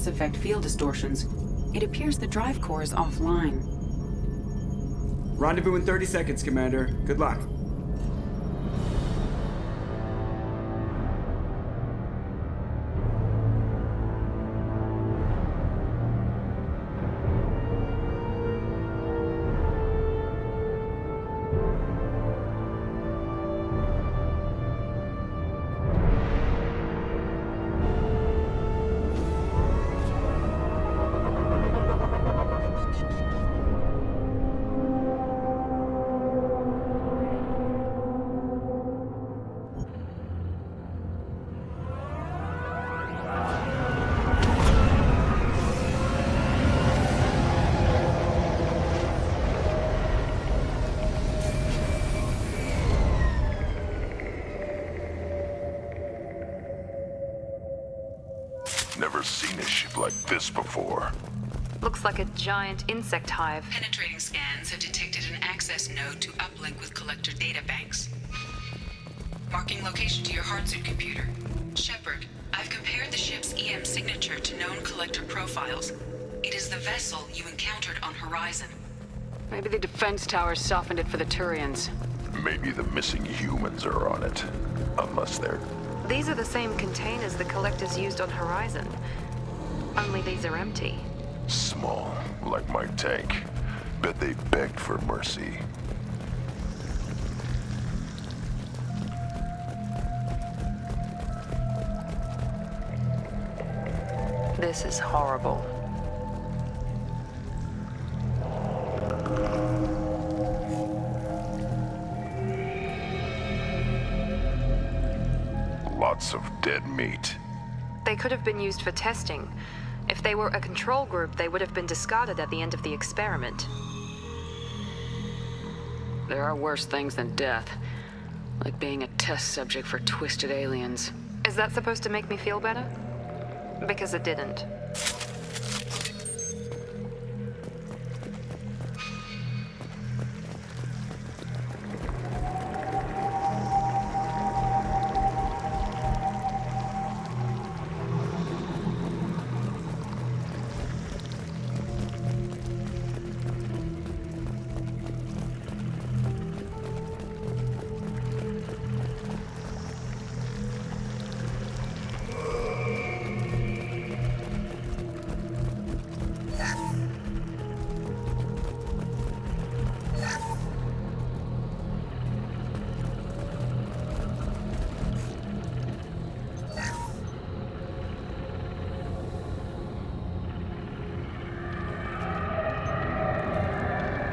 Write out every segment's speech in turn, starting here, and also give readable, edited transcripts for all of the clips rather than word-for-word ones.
force effect field distortions. It appears the drive core is offline. Rendezvous in 30 seconds, Commander. Good luck. Never seen a ship like this before. Looks like a giant insect hive. Penetrating scans have detected an access node to uplink with collector databanks. Marking location to your hardsuit computer. Shepard, I've compared the ship's EM signature to known collector profiles. It is the vessel you encountered on Horizon. Maybe the defense towers softened it for the Turians. Maybe the missing humans are on it. Unless they're... These are the same containers the collectors used on Horizon. Only these are empty. small, like my tank. Bet they begged for mercy. This is horrible. Lots of dead meat. They could have been used for testing. If they were a control group, they would have been discarded at the end of the experiment. There are worse things than death. Like being a test subject for twisted aliens. Is that supposed to make me feel better? Because it didn't.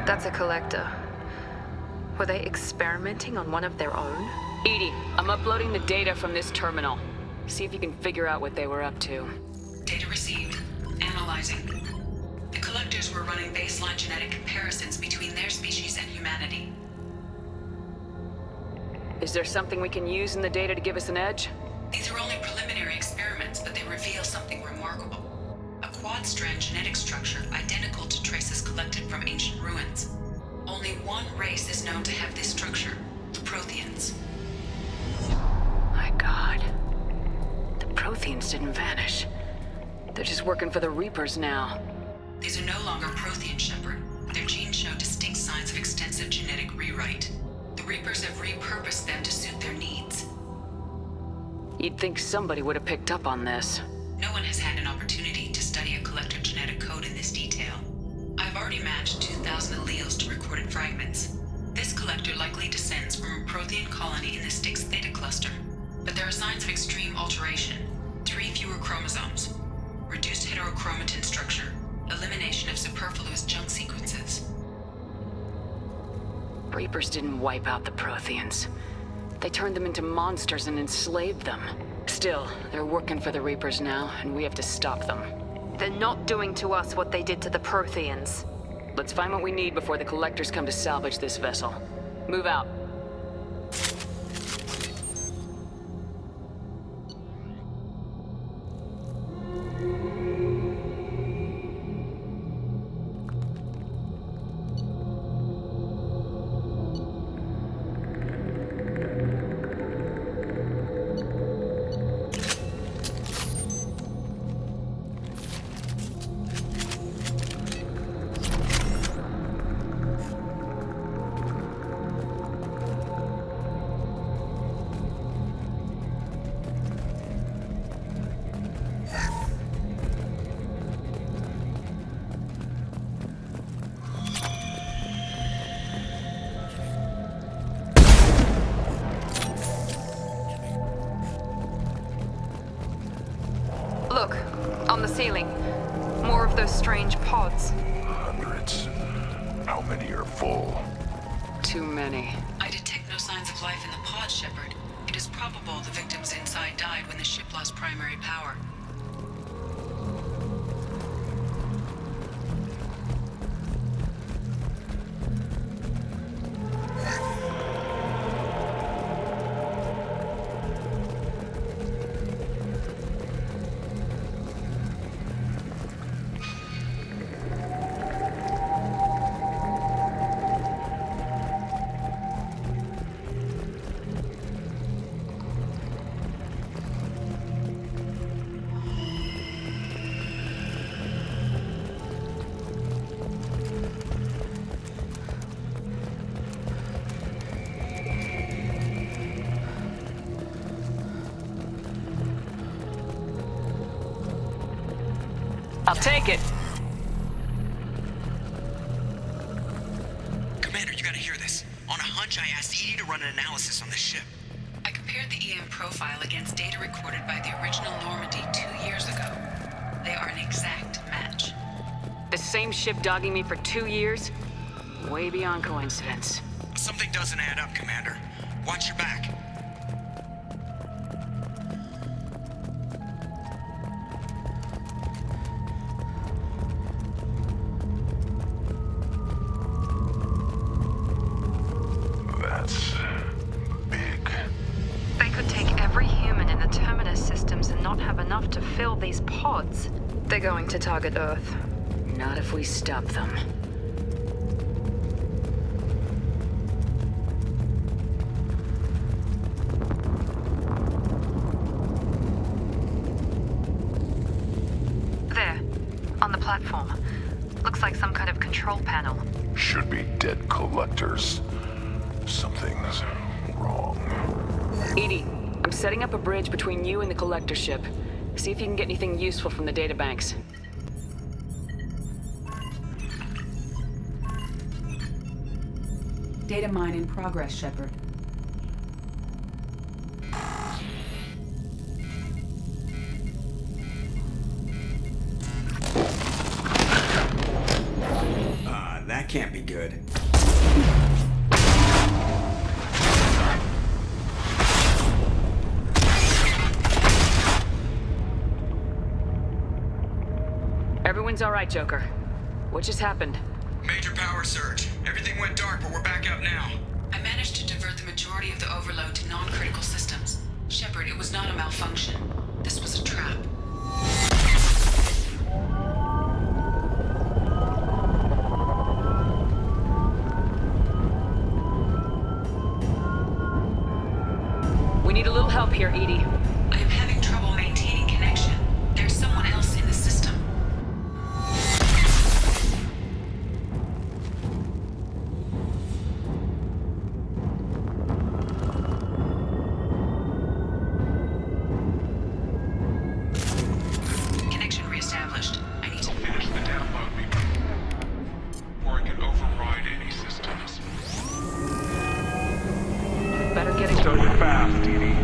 That's a collector. Were they experimenting on one of their own? Edie, I'm uploading the data from this terminal. See if you can figure out what they were up to. Data received. Analyzing. The collectors were running baseline genetic comparisons between their species and humanity. Is there something we can use in the data to give us an edge? These are only preliminary experiments, but they reveal something remarkable. A quad-strand genetic structure identical to traces collected from ancient ruins. Only one race is known to have this structure, the Protheans. My God. The Protheans didn't vanish. They're just working for the Reapers now. These are no longer Prothean, Shepard. Their genes show distinct signs of extensive genetic rewrite. The Reapers have repurposed them to suit their needs. You'd think somebody would have picked up on this. No one has had an opportunity to study a collector genetic code in this detail. I've already matched 2,000 alleles to recorded fragments. This collector likely descends from a Prothean colony in the Styx Theta cluster. But there are signs of extreme alteration. 3 fewer chromosomes. Reduced heterochromatin structure. Elimination of superfluous junk sequences. Reapers didn't wipe out the Protheans. They turned them into monsters and enslaved them. Still, they're working for the Reapers now, and we have to stop them. They're not doing to us what they did to the Protheans. Let's find what we need before the Collectors come to salvage this vessel. Move out. ceiling. More of those strange pods. Hundreds. How many are full? Too many. I detect no signs of life in the pod, Shepard. It is probable the victims inside died when the ship lost primary power. I'll take it. Commander, you gotta hear this. On a hunch, I asked Edie to run an analysis on this ship. I compared the EM profile against data recorded by the original Normandy 2 years ago. They are an exact match. The same ship dogging me for 2 years? Way beyond coincidence. Something doesn't add up, Commander. Watch your back. That's big. They could take every human in the Terminus systems and not have enough to fill these pods. They're going to target Earth. Not if we stop them. There, on the platform. Looks like some kind of control panel. Should be dead collectors. Something's wrong. Edie, I'm setting up a bridge between you and the collector ship. See if you can get anything useful from the databanks. Data mine in progress, Shepard. That can't be good. Everyone's all right, Joker. What just happened? Major power surge. Everything went dark, but we're back up now. I managed to divert the majority of the overload to non-critical systems. Shepard, it was not a malfunction. This was a trap. We need a little help here, Edie. I am having trouble maintaining connection. There's someone else in the system. Connection reestablished. I need to... Finish the download, or it can override any systems. Better get it So fast, Edie.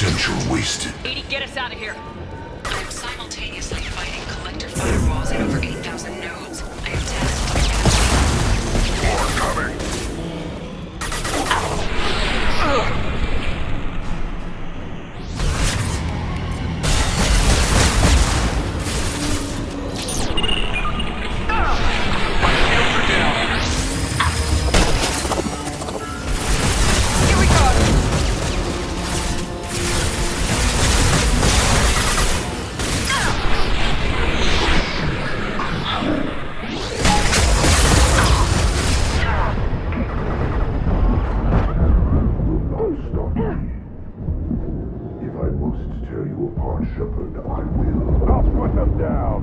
potential wasted. Edie, get us out of here. I am simultaneously fighting collector firewalls in over 8,000 nodes. I am tasked with More coming. Here we go. If I must tear you apart, Shepard, I will. I'll put them down.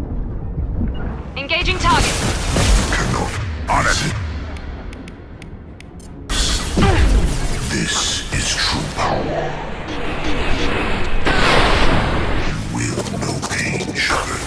Engaging target. Cannot. On it. This is true power. You will know pain, Shepard.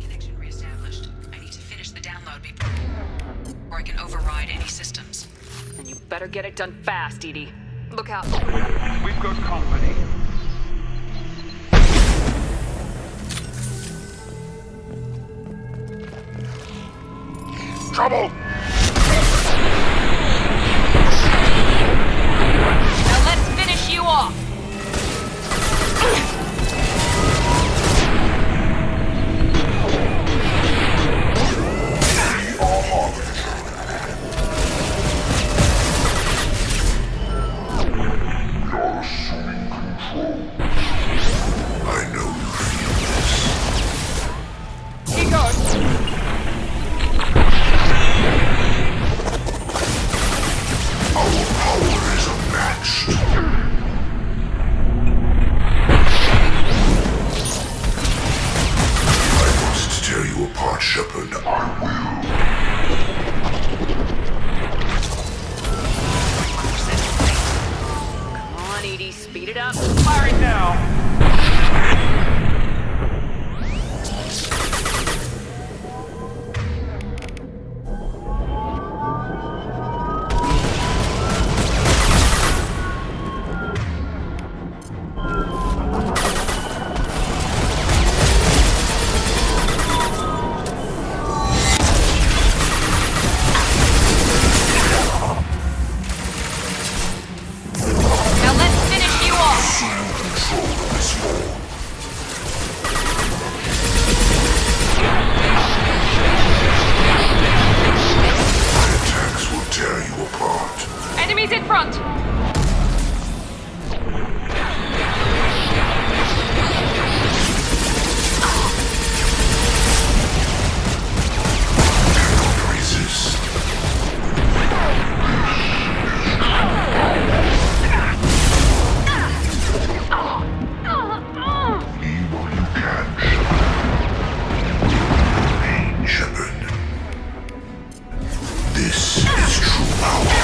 connection reestablished. I need to finish the download before I can override any systems. And you better get it done fast, Edie. Look out. We've got company. Trouble! Now let's finish you off. You're assuming control. I know you feel this. Here goes. Our power is unmatched. I must tear you apart, Shepard. I will. Come on, Edie, speed it up. Firing now. Now let's finish you off. Control of this war. My attacks will tear you apart. Enemies in front. Resist. Flee while you can, Shepard. Remain, Shepard. This is true power.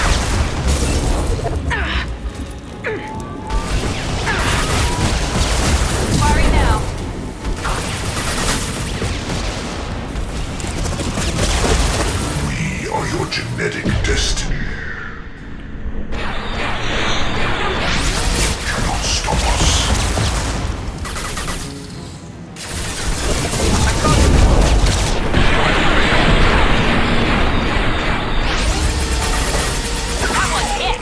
Firing now. We are your genetic destiny. Cannot stop us. That one hit.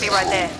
Be right there.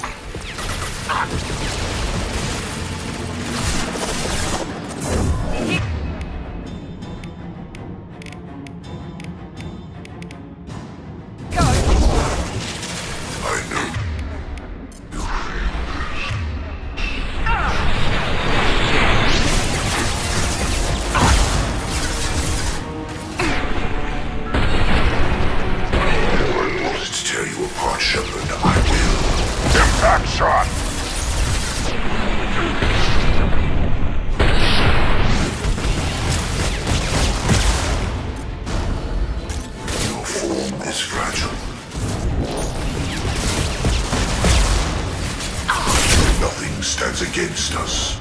Against us.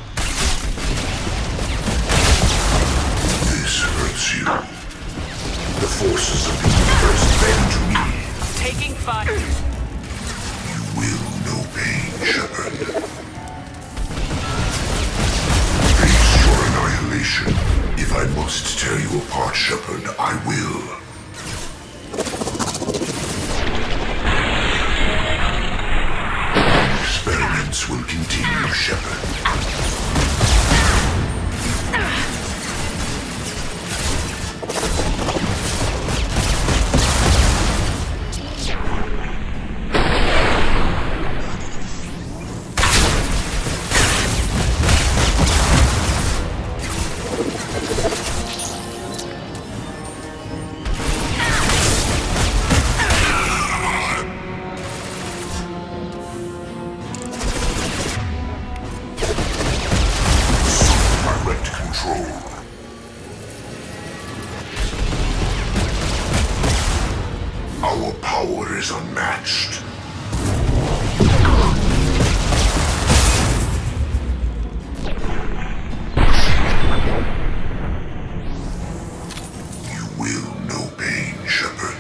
This hurts you. The forces of the universe bend to me. I'm taking fire. You will know pain, Shepard. Face your annihilation. If I must tear you apart, Shepard, I will. Experiments will continue, Shepard. Our power is unmatched. You will know pain, Shepard.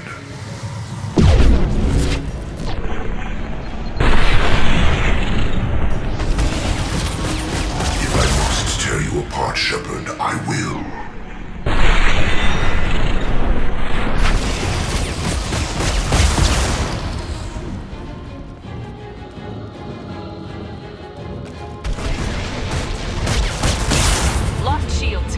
If I must tear you apart, Shepard, I will. Shields.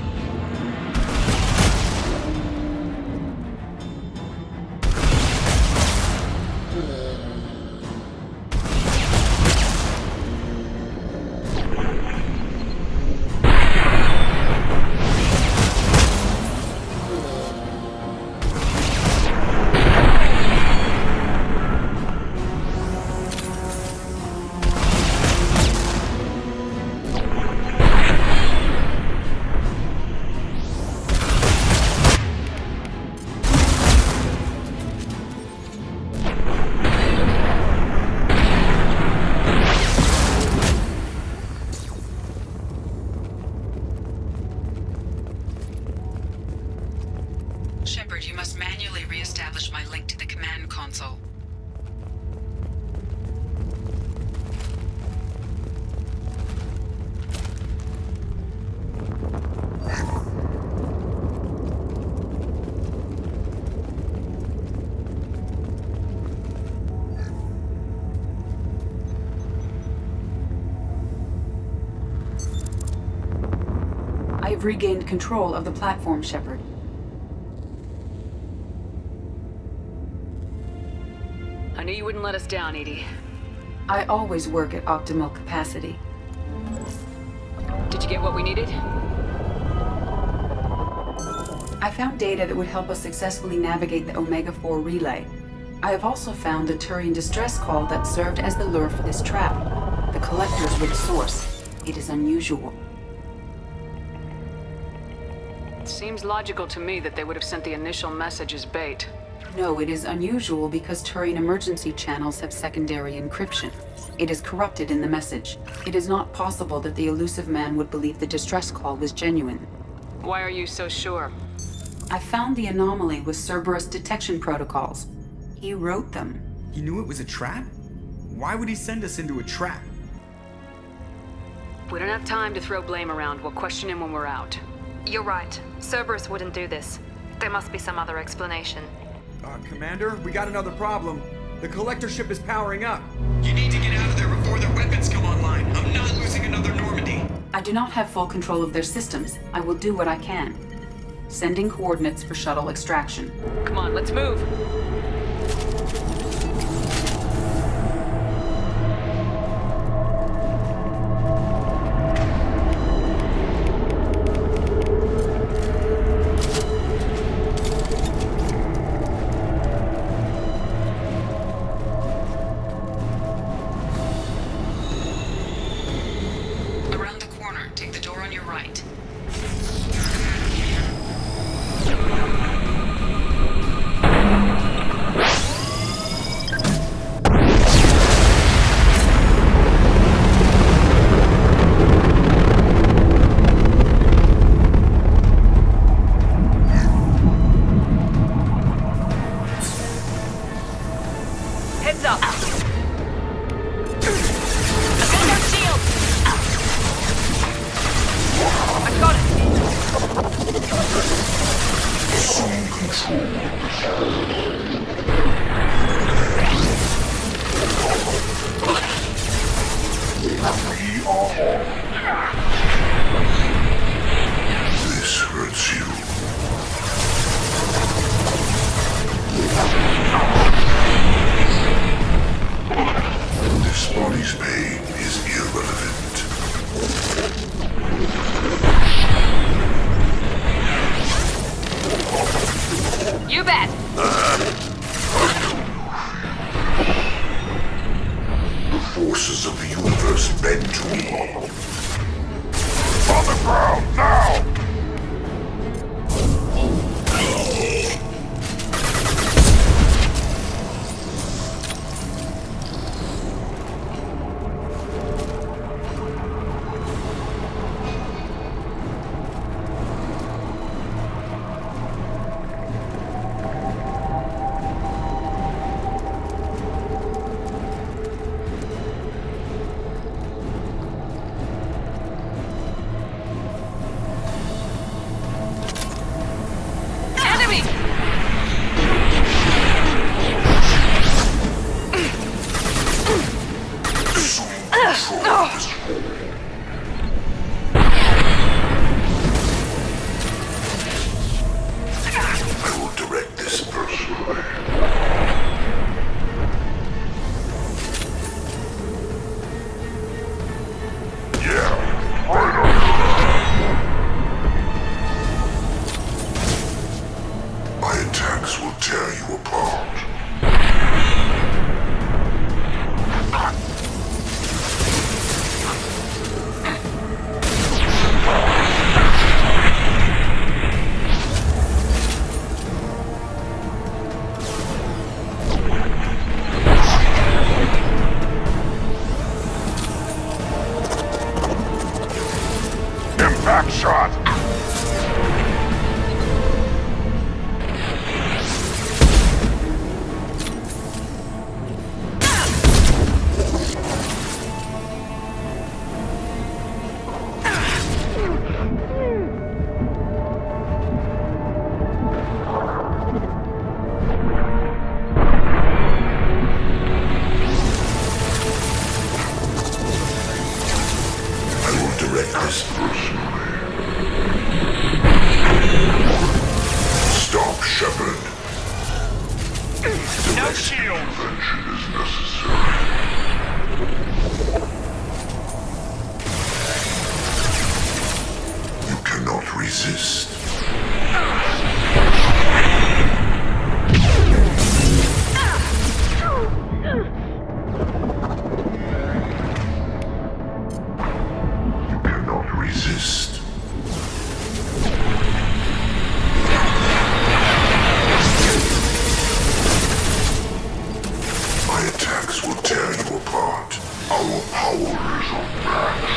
Shepard, you must manually re-establish my link to the command console. I've regained control of the platform, Shepard. I knew you wouldn't let us down, Edie. I always work at optimal capacity. Did you get what we needed? I found data that would help us successfully navigate the Omega-4 relay. I have also found the Turian distress call that served as the lure for this trap. The collectors were the source. It is unusual. It seems logical to me that they would have sent the initial message as bait. No, it is unusual because Turian emergency channels have secondary encryption. It is corrupted in the message. It is not possible that the elusive man would believe the distress call was genuine. Why are you so sure? I found the anomaly with Cerberus detection protocols. He wrote them. He knew it was a trap? Why would he send us into a trap? We don't have time to throw blame around. We'll question him when we're out. You're right. Cerberus wouldn't do this. There must be some other explanation. Commander, we got another problem. The collector ship is powering up. You need to get out of there before their weapons come online. I'm not losing another Normandy. I do not have full control of their systems. I will do what I can. Sending coordinates for shuttle extraction. Come on, let's move. Around the corner, take the door on your right. Heads up! Defend our shield! I got it! Assume control. We are on. This hurts you. This body's pain is irrelevant. You bet. The forces of the universe bend to me. On the ground, now! Enemy! I will direct this personally. Yeah, right on. My attacks will tear you apart. Impact shot! I will direct this personally. Stop, Shepard. No shield! Intervention is necessary. You cannot resist. You cannot resist. My attacks will tear you apart. Our power is unmatched.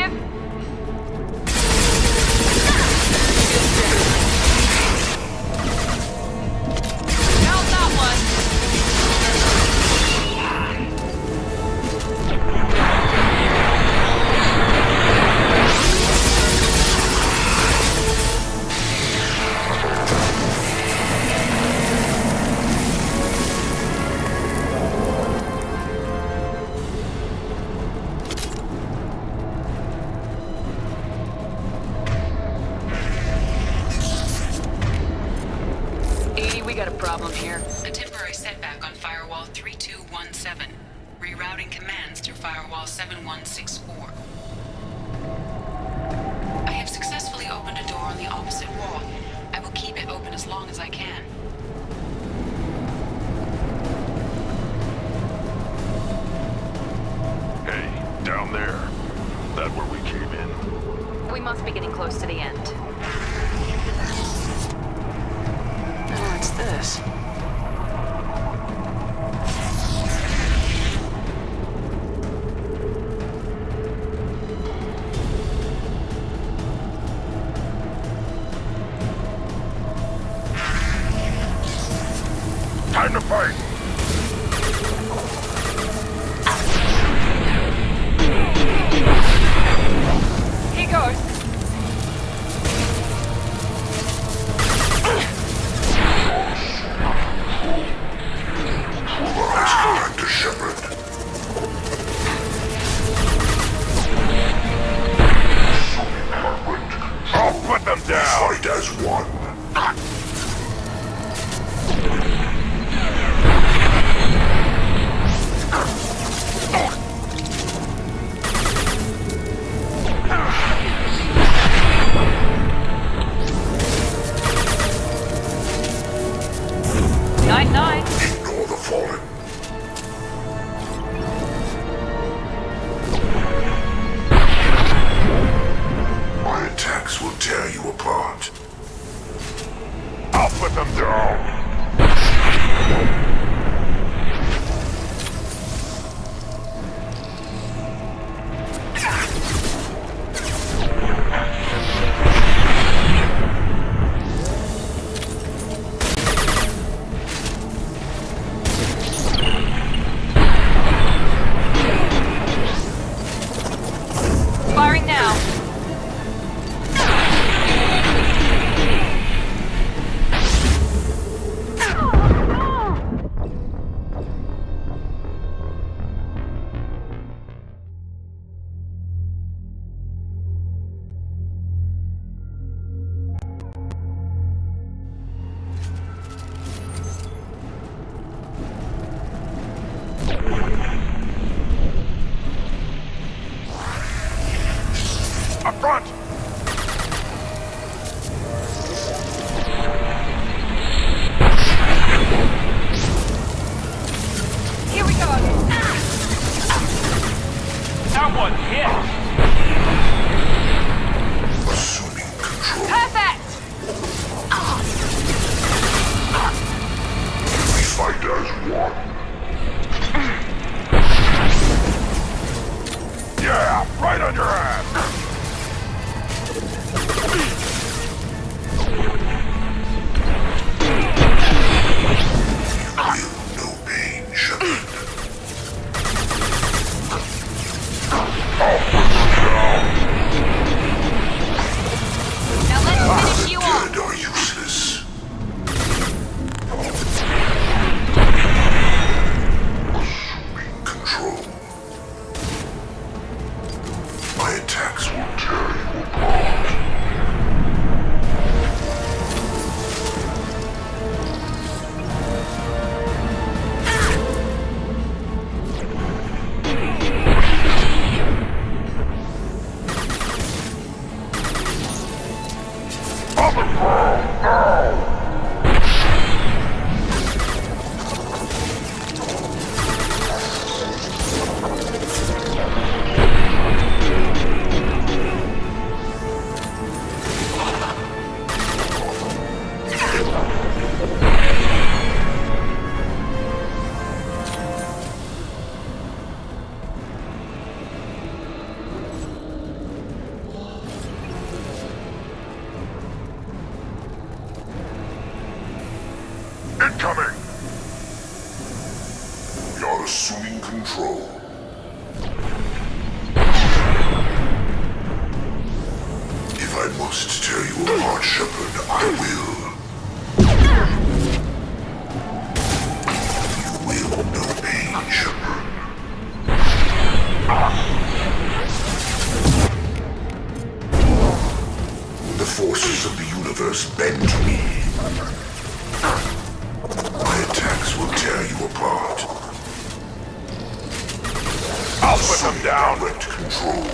here. Found that one. We got a problem here. A temporary setback on Firewall 3217. Rerouting commands through Firewall 7164. I have successfully opened a door on the opposite wall. I will keep it open as long as I can. Hey, down there. That where we came in? We must be getting close to the end. What's this? Time to fight! Here goes. Commander Shepard. I'll put them down! Fight as one. Nine. Ignore the fallen. My attacks will tear you apart. I'll put them down. Firing now. Up front! Here we go. Someone hit! Assuming control. Perfect. We fight as one. Yeah, right on your ass! Feel no pain, Shepard. Now let's finish you off. Dead are useless. Assuming control. My attacks will tear you apart. control. If I must tear you apart, Shepard, I will. You will know pain, Shepard. The forces of the universe bend to me. My attacks will tear you apart. I'll put them down. Direct control.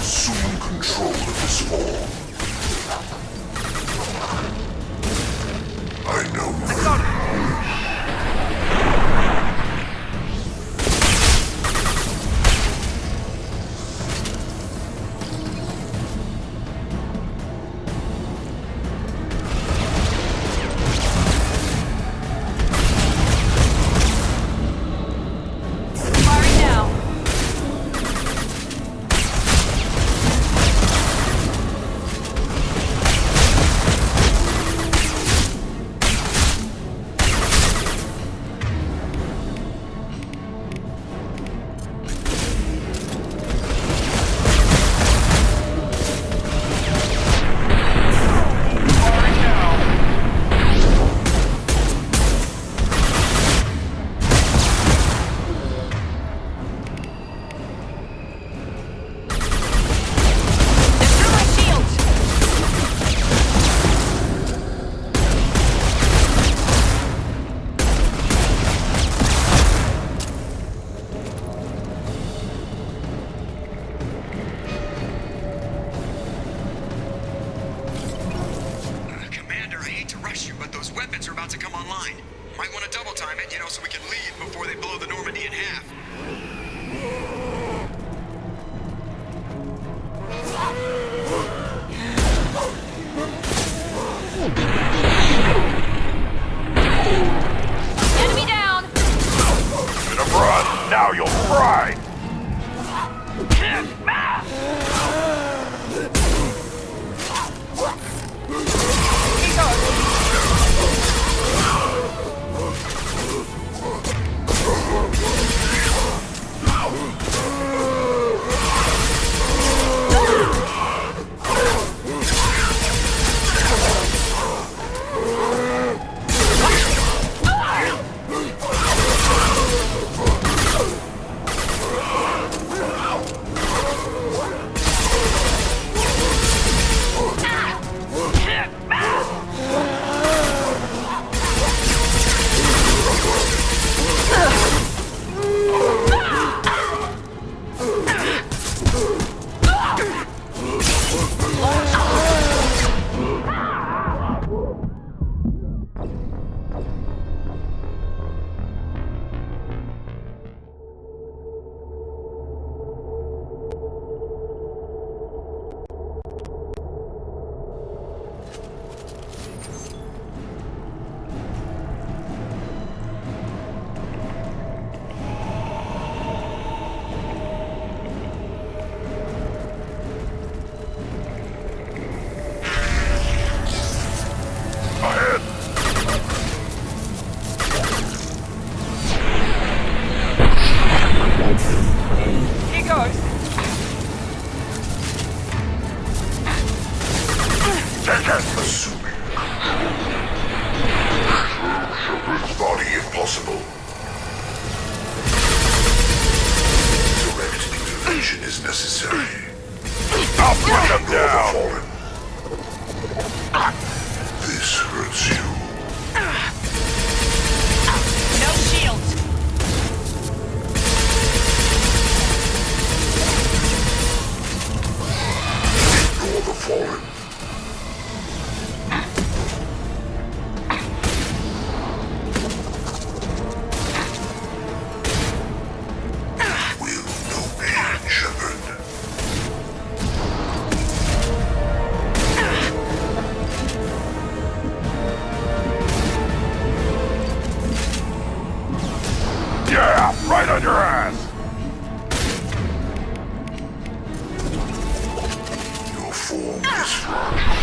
Assume control of this form. I know. So we can leave before they blow the Normandy in half. Enemy down! Bit of run, now you'll fry! Assuming. Shepard's body if possible. Direct intervention is necessary. I'll put them down! This hurts you. No shields! Ignore the fallen. Right on your ass! Your form is fragile.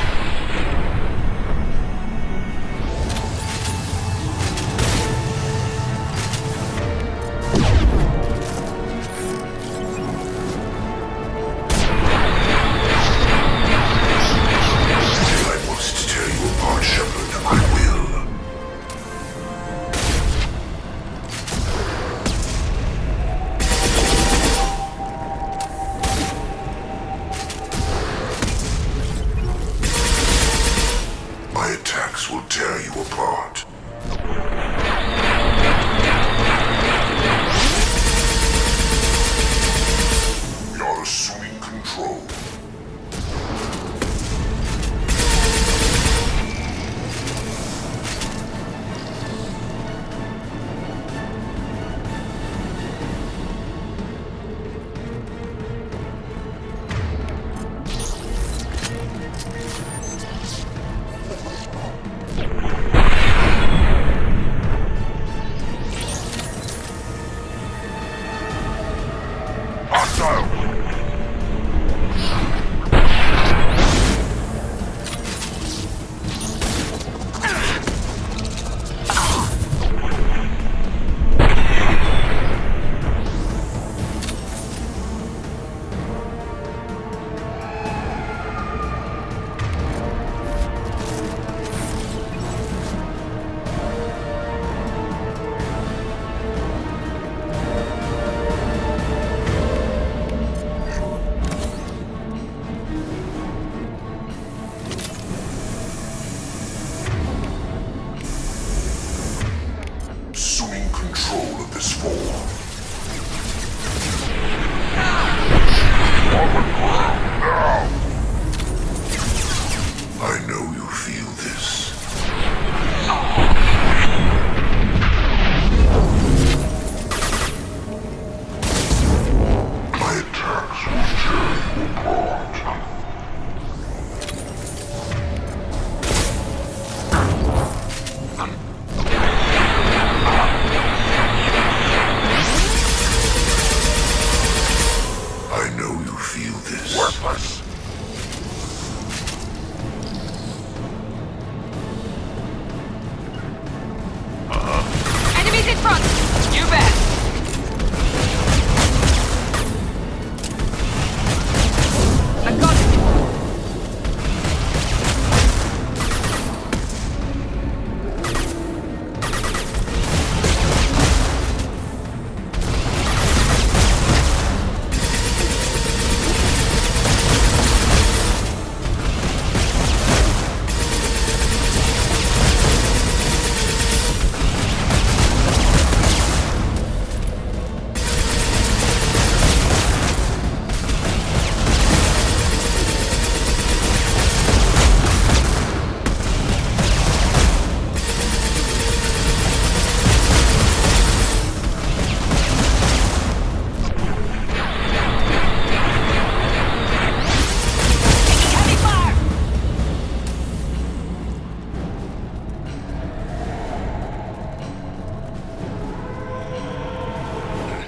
front! You bet! I got it!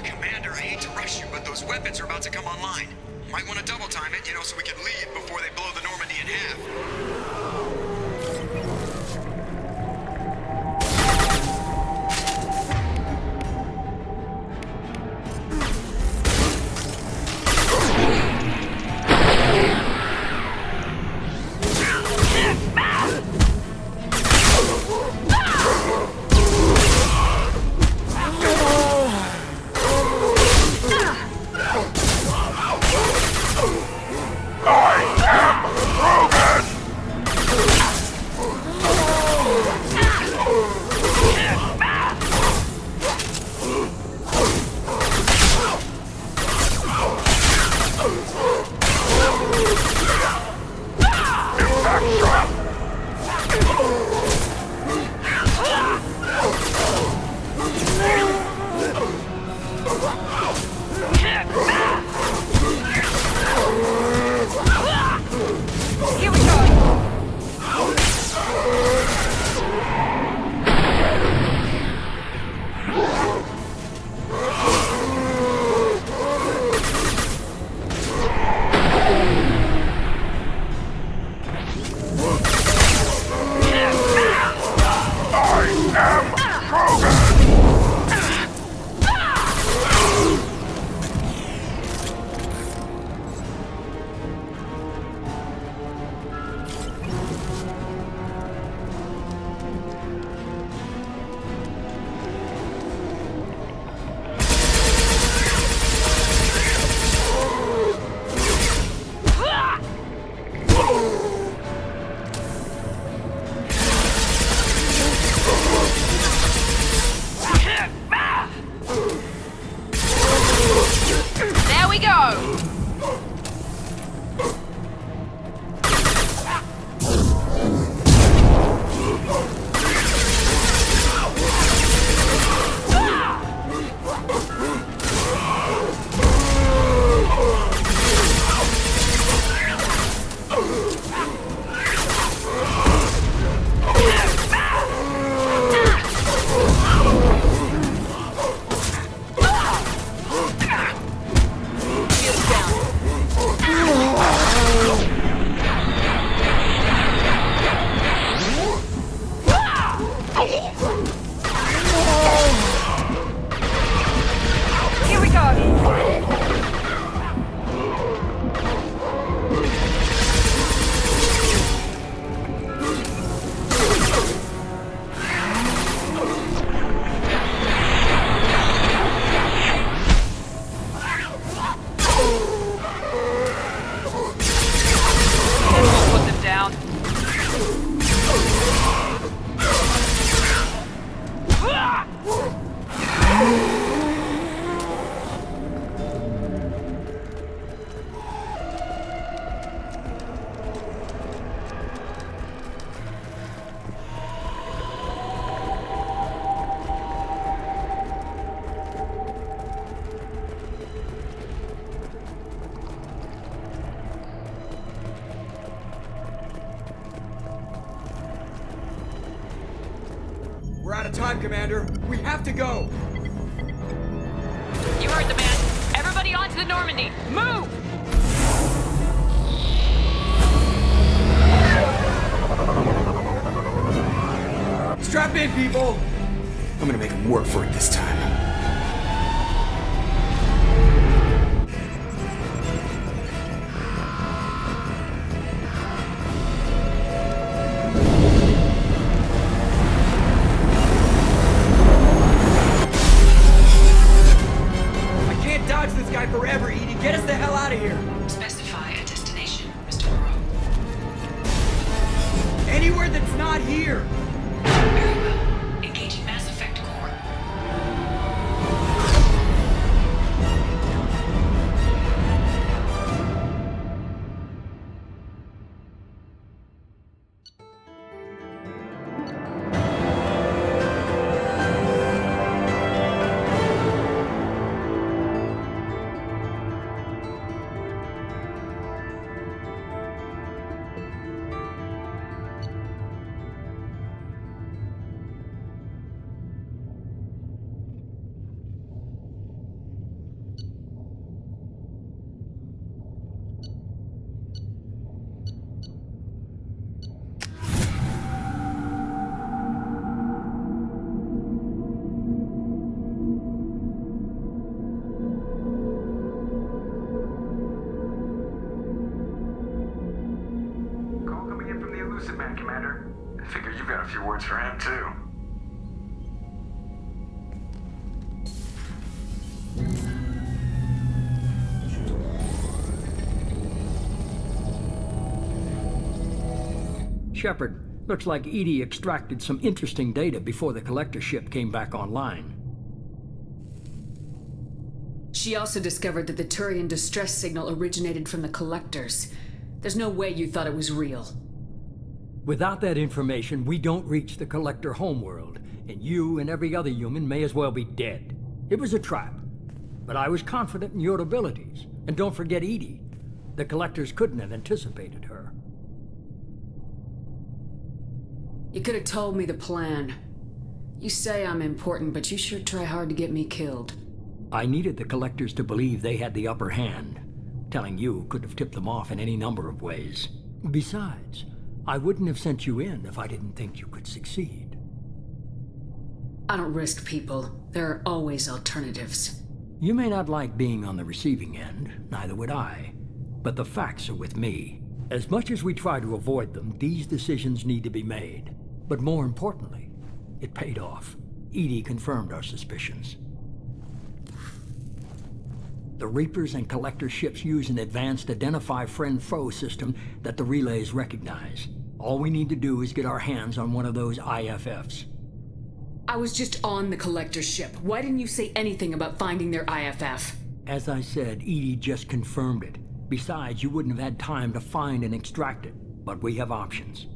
Commander, I hate to rush you, but those weapons are about to come online. Might want to double time it, so we can leave before they blow the Normandy in half. Here we go! There we go! Here we go! Put them down. We're out of time, Commander. We have to go. You heard the man. Everybody onto the Normandy. Move! Strap in, people. I'm gonna make him work for it this time. I can't dodge this guy forever, Edie. Get us the hell out of here. Specify a destination, Mr. Moreau. Anywhere that's not here. Very well. Engaging Mass Effect Core. Call coming in from the Elusive Man, Commander. I figure you've got a few words for him, too. Shepard, looks like Edie extracted some interesting data before the collector ship came back online. She also discovered that the Turian distress signal originated from the collectors. There's no way you thought it was real. Without that information, we don't reach the collector homeworld, and you and every other human may as well be dead. It was a trap, but I was confident in your abilities. And don't forget Edie. The collectors couldn't have anticipated her. You could have told me the plan. You say I'm important, but you sure try hard to get me killed. I needed the collectors to believe they had the upper hand. Telling you could have tipped them off in any number of ways. Besides, I wouldn't have sent you in if I didn't think you could succeed. I don't risk people. There are always alternatives. You may not like being on the receiving end, neither would I. But the facts are with me. As much as we try to avoid them, these decisions need to be made. But more importantly, it paid off. Edie confirmed our suspicions. The Reapers and Collector ships use an advanced Identify Friend-Foe system that the relays recognize. All we need to do is get our hands on one of those IFFs. I was just on the Collector ship. Why didn't you say anything about finding their IFF? As I said, Edie just confirmed it. Besides, you wouldn't have had time to find and extract it. But we have options.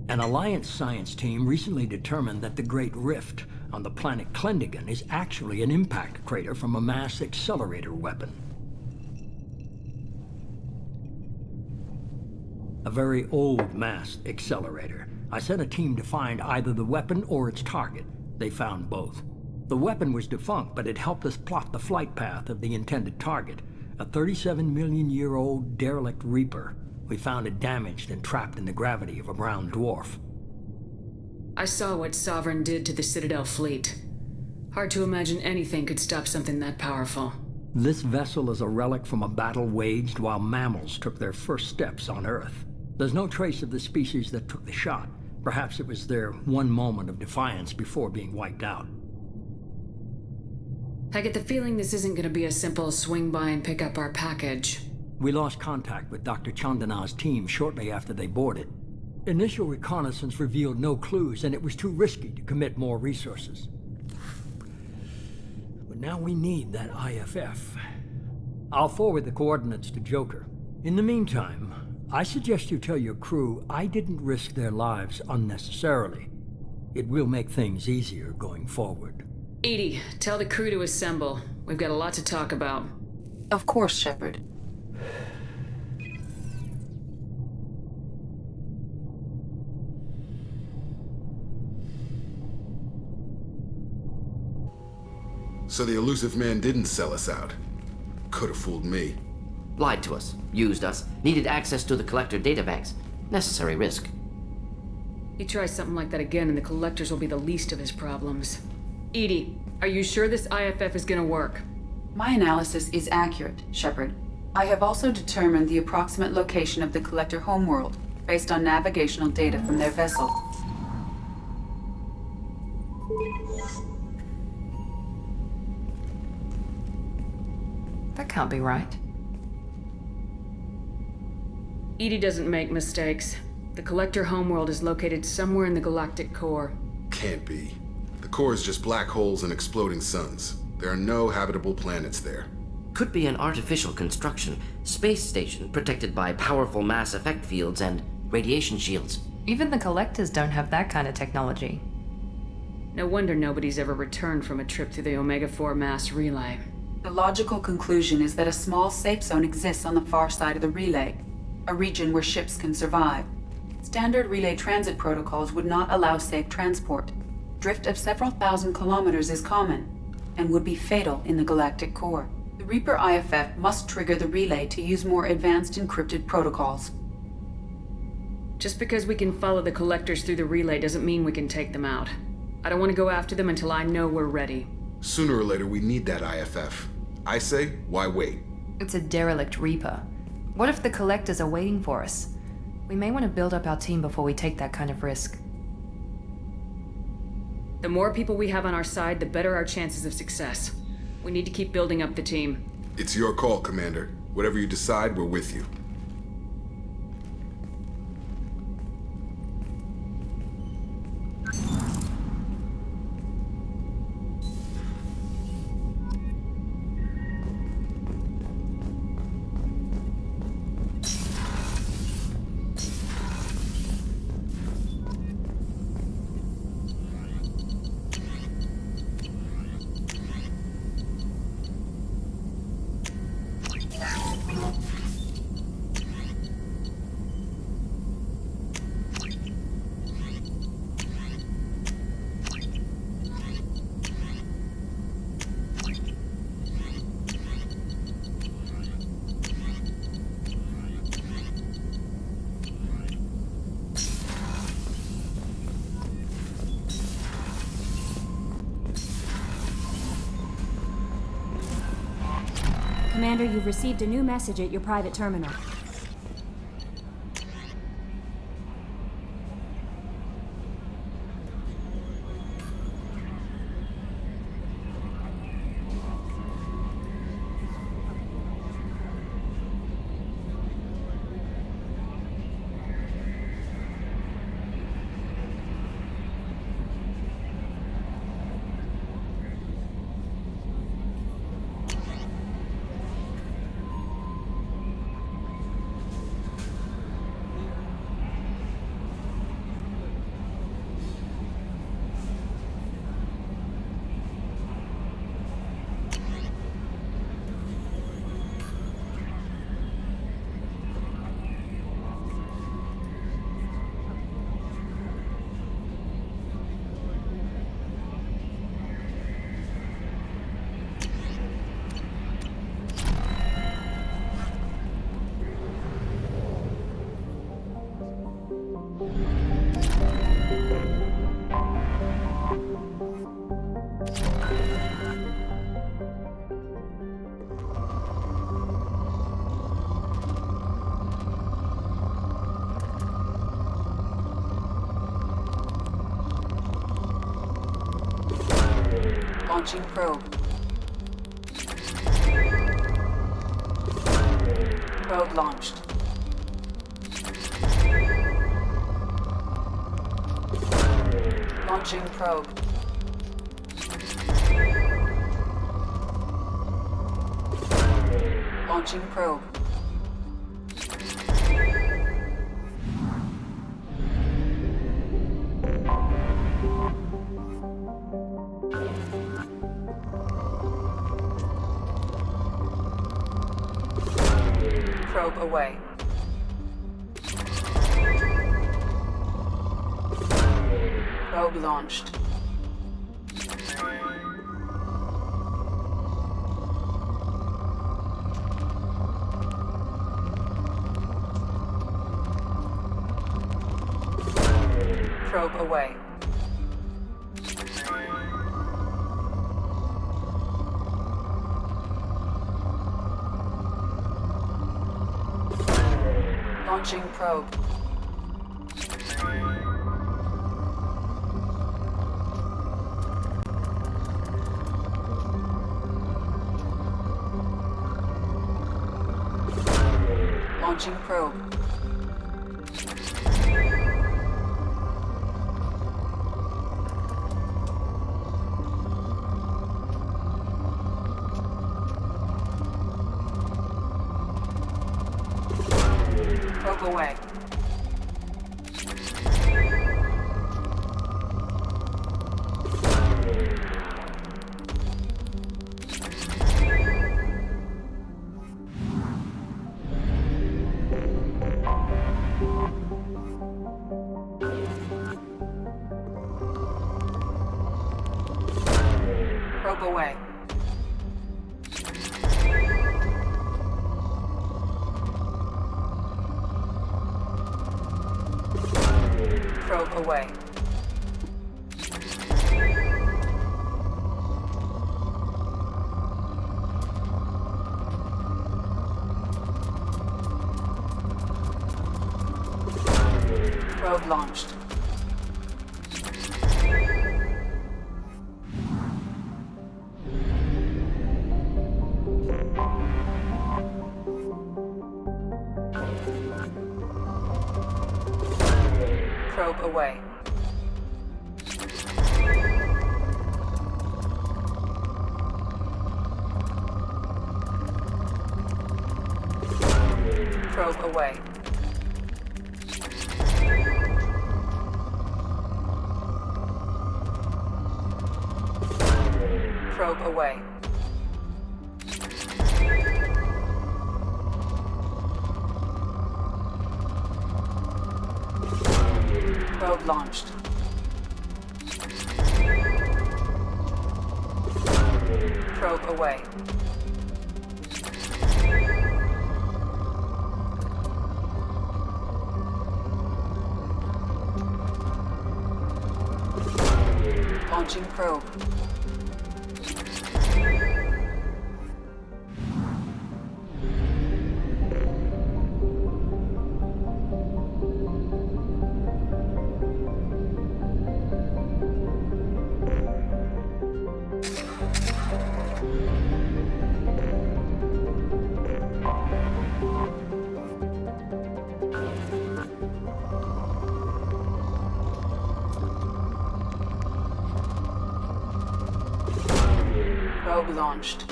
An Alliance science team recently determined that the Great Rift on the planet Klendigan is actually an impact crater from a mass accelerator weapon. A very old mass accelerator. I sent a team to find either the weapon or its target. They found both. The weapon was defunct, but it helped us plot the flight path of the intended target, a 37-million-year-old derelict Reaper. We found it damaged and trapped in the gravity of a brown dwarf. I saw what Sovereign did to the Citadel fleet. Hard to imagine anything could stop something that powerful. This vessel is a relic from a battle waged while mammals took their first steps on Earth. There's no trace of the species that took the shot. Perhaps it was their one moment of defiance before being wiped out. I get the feeling this isn't going to be a simple swing by and pick up our package. We lost contact with Dr. Chandana's team shortly after they boarded. Initial reconnaissance revealed no clues, and it was too risky to commit more resources. But now we need that IFF. I'll forward the coordinates to Joker. In the meantime, I suggest you tell your crew I didn't risk their lives unnecessarily. It will make things easier going forward. Edie, tell the crew to assemble. We've got a lot to talk about. Of course, Shepard. So the Elusive Man didn't sell us out. Could have fooled me. Lied to us, used us, needed access to the Collector databanks. Necessary risk. He tries something like that again and the collectors will be the least of his problems. EDI, are you sure this IFF is gonna work? My analysis is accurate, Shepard. I have also determined the approximate location of the collector homeworld, based on navigational data from their vessel. That can't be right. EDI doesn't make mistakes. The collector homeworld is located somewhere in the galactic core. Can't be. The core is just black holes and exploding suns. There are no habitable planets there. Could be an artificial construction, space station protected by powerful mass effect fields and radiation shields. Even the collectors don't have that kind of technology. No wonder nobody's ever returned from a trip through the Omega-4 mass relay. The logical conclusion is that a small safe zone exists on the far side of the relay, a region where ships can survive. Standard relay transit protocols would not allow safe transport. Drift of several thousand kilometers is common, and would be fatal in the galactic core. The Reaper IFF must trigger the relay to use more advanced encrypted protocols. Just because we can follow the collectors through the relay doesn't mean we can take them out. I don't want to go after them until I know we're ready. Sooner or later, we need that IFF. I say, why wait? It's a derelict Reaper. What if the collectors are waiting for us? We may want to build up our team before we take that kind of risk. The more people we have on our side, the better our chances of success. We need to keep building up the team. It's your call, Commander. Whatever you decide, we're with you. Commander, you've received a new message at your private terminal. Launching probe. Probe launched. Launching probe. Launching probe. Probe away. Probe launched. Probe away. Launching probe. Launching probe. Probe away. Probe away. Probe away. Probe launched. Probe away. Probe away. Probe away. Probe launched. Probe away. Launching probe. Probe launched.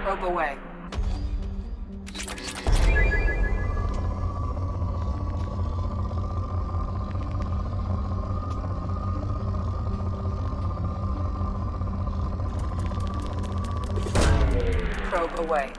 Probe away. Probe away.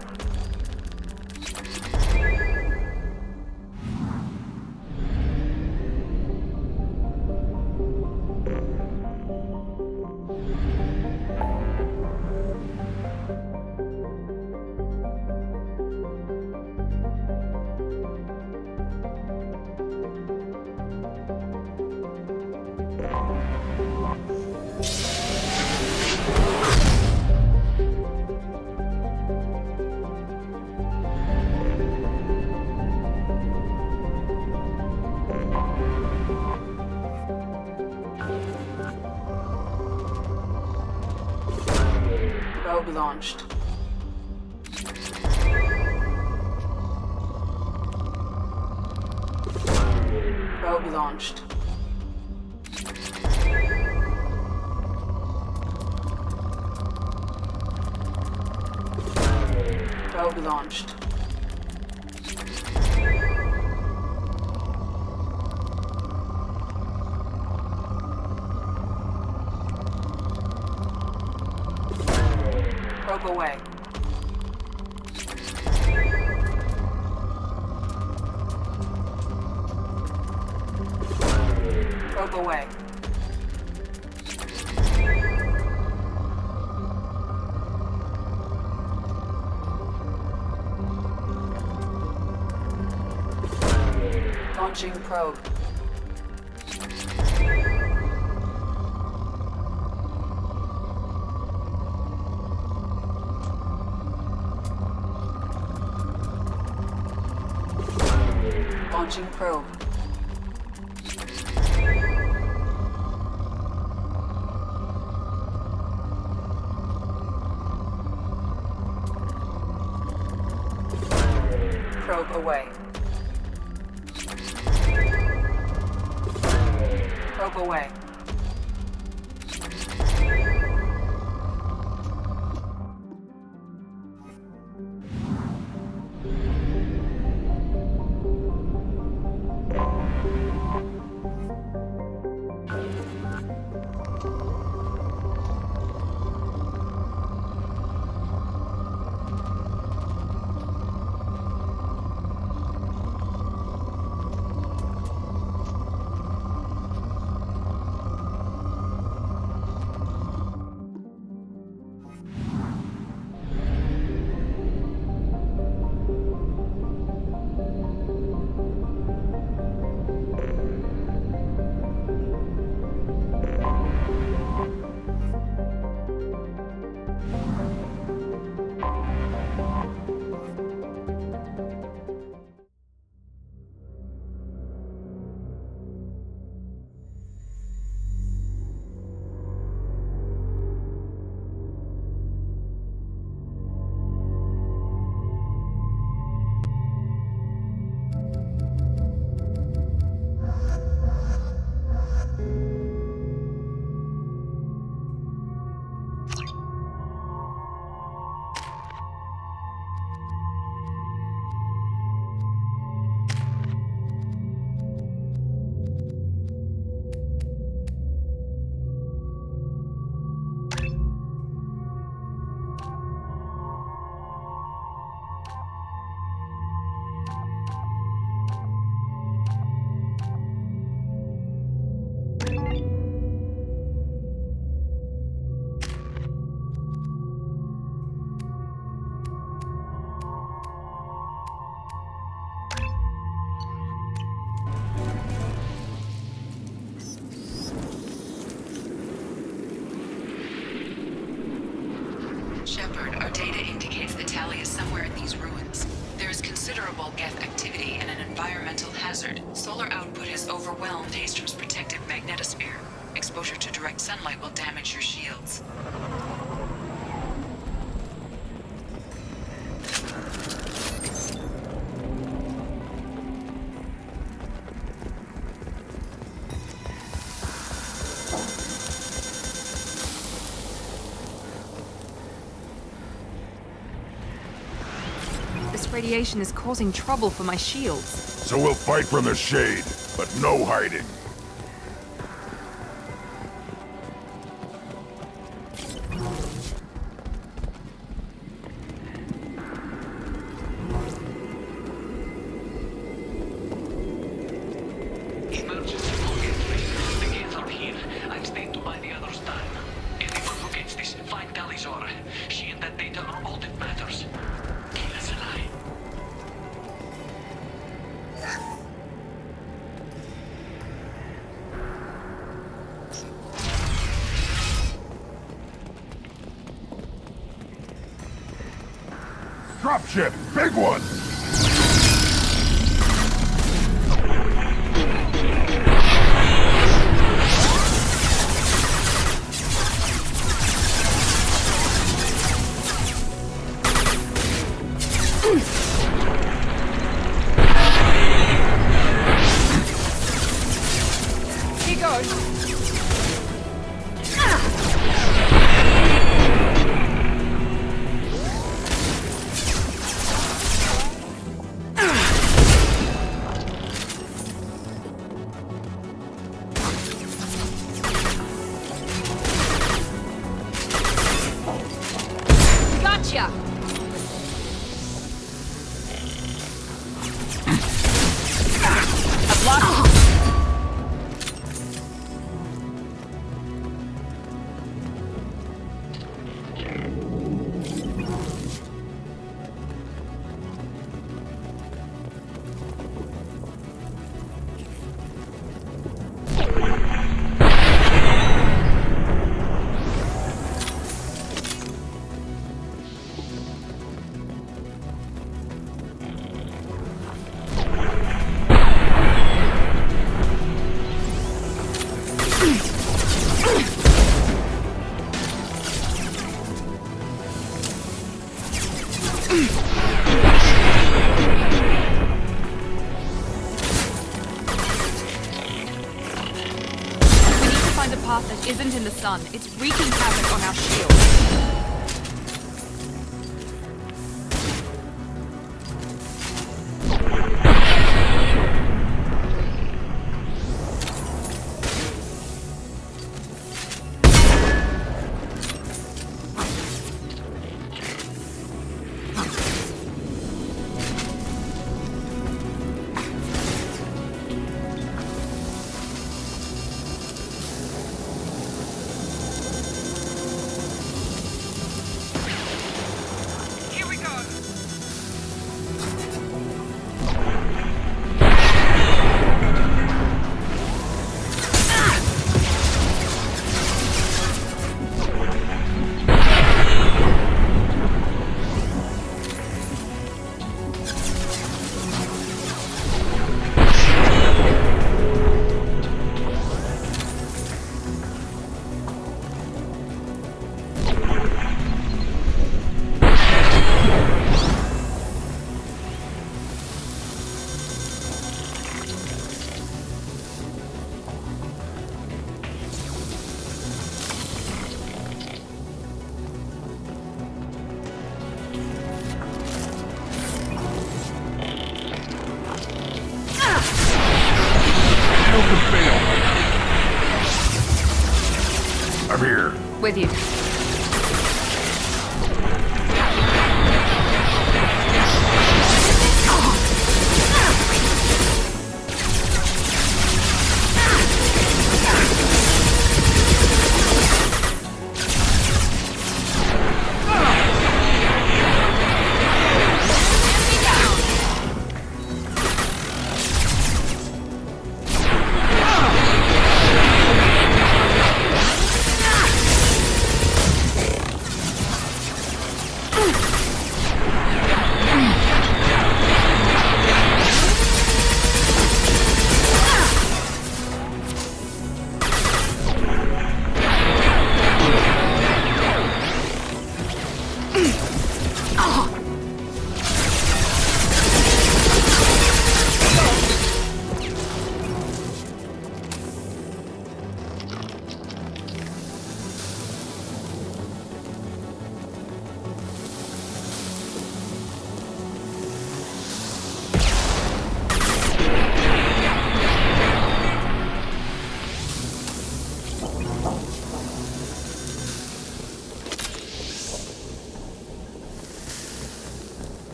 Probe launched. Probe launched. Probe launched. Probe away. Probe away. Launching probe. Launching probe. Probe away. Probe away. Shepard, our data indicates the tally is somewhere in these ruins. There is considerable geth activity and an environmental hazard. Solar output has overwhelmed Hastrom's protective magnetosphere. Exposure to direct sunlight will damage your shields. This radiation is causing trouble for my shields. So we'll fight from the shade, but no hiding. Emergency pocket. The gates are here. I've stayed to buy the others time. Anyone who gets this, find Talizor. She and that data are all that matters. Kill us alive. Dropship, big one! Here goes. isn't in the sun. It's wreaking havoc on our shield. I'm here. With you.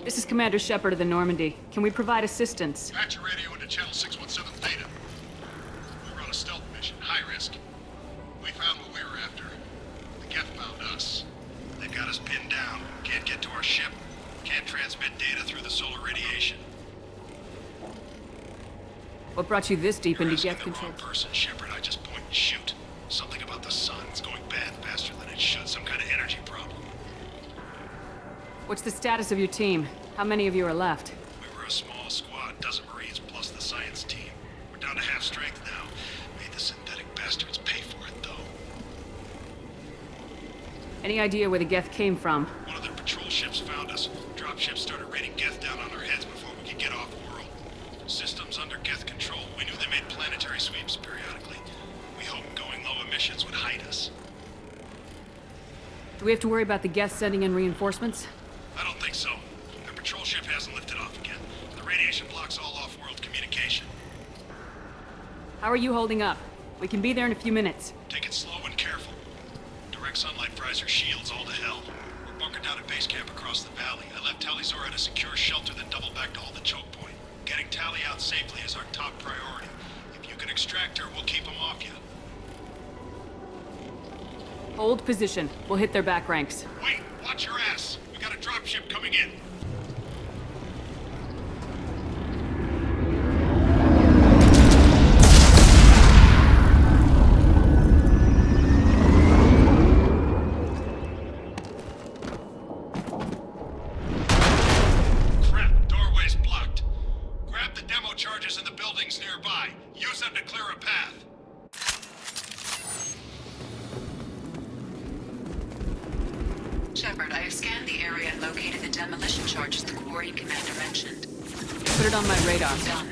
This is Commander Shepard of the Normandy. Can we provide assistance? Patch your radio into channel 617 Theta. We were on a stealth mission, high risk. We found what we were after. The Geth found us. They've got us pinned down. Can't get to our ship. Can't transmit data through the solar radiation. What brought you this deep You're into asking Geth the control? wrong person, Shepard. I just point and shoot. Something about the sun. It's going bad faster than it should. Some kind of energy problem. What's the status of your team? How many of you are left? We were a small squad, dozen Marines plus the science team. We're down to half strength now. Made the synthetic bastards pay for it, though. Any idea where the Geth came from? One of their patrol ships found us. Dropships started raining Geth down on our heads before we could get off-world. Systems under Geth control. We knew they made planetary sweeps periodically. We hoped going low missions would hide us. Do we have to worry about the Geth sending in reinforcements? I don't think so. Their patrol ship hasn't lifted off again. The radiation blocks all off-world communication. How are you holding up? We can be there in a few minutes. Take it slow and careful. Direct sunlight fries our shields all to hell. We're bunkered down at base camp across the valley. I left Talizor at a secure shelter, then doubled back to hold the choke point. Getting Tally out safely is our top priority. If you can extract her, we'll keep them off you. Hold position. We'll hit their back ranks. Wait, watch your ass. We got a dropship coming in. Crap, doorway's blocked. Grab the demo charges in the buildings nearby. Use them to clear a path. Shepard, I have scanned the area and located the demolition charges the Quarry commander mentioned. Put it on my radar. Done.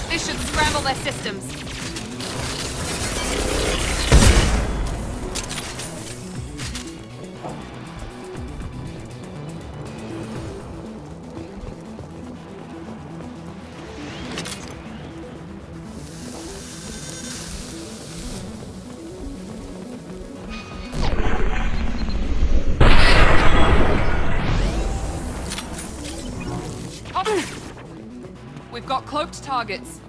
This should scramble their systems. We've got cloaked targets.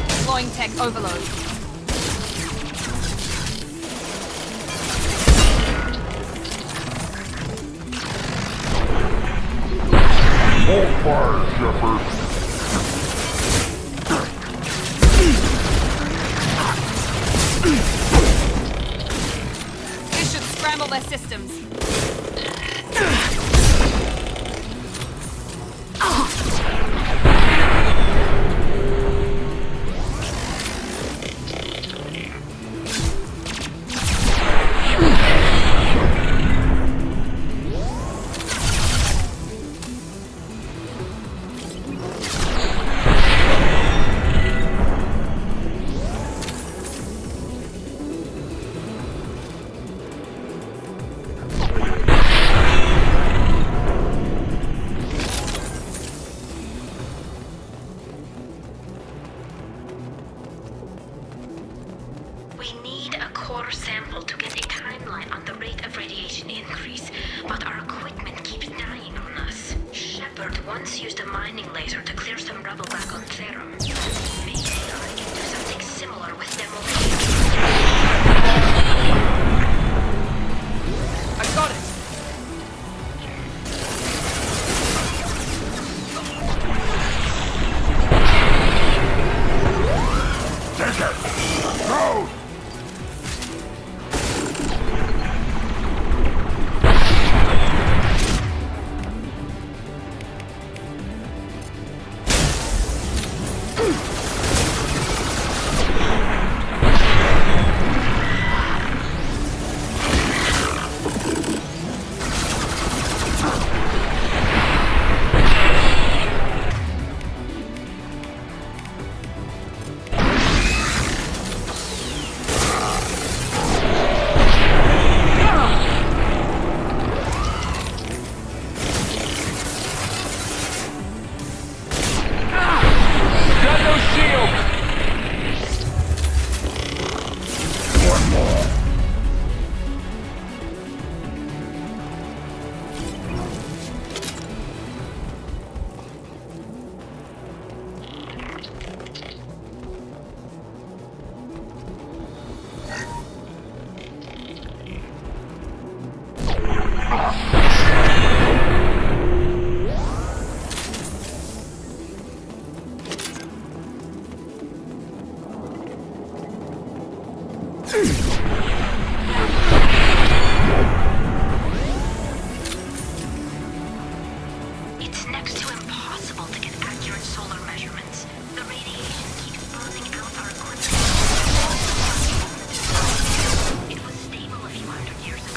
Deploying tech overload. Hold fire, Shepard. This should scramble their systems. We need a core sample to get a timeline on the rate of radiation increase, but our equipment keeps dying on us. Shepard once used a mining laser to clear some rubble back on Therum. Maybe I can do something similar with demolition. I got it. Take it! Go! It's next to impossible to get accurate solar measurements. The radiation keeps burning out our equipment. It was stable a few hundred years ago.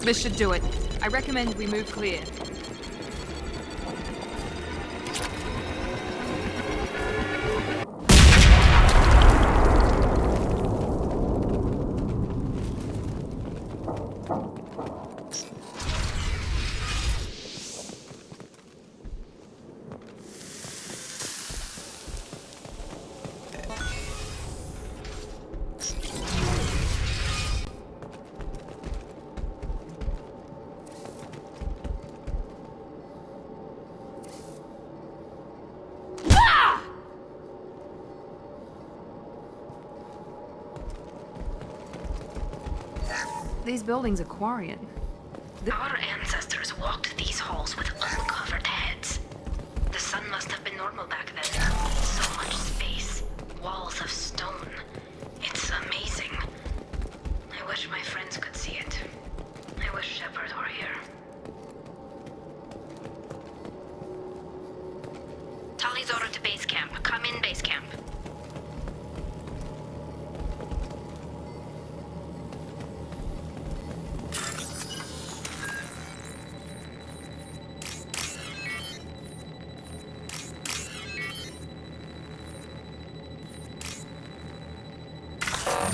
This should do it. I recommend we move clear. These buildings are Quarian. Our ancestors walked these halls with uncovered heads. The sun must have been normal back then. So much space. Walls of stone. It's amazing. I wish my friends could see it. I wish Shepard were here. Tali's order to base camp. Come in, base camp.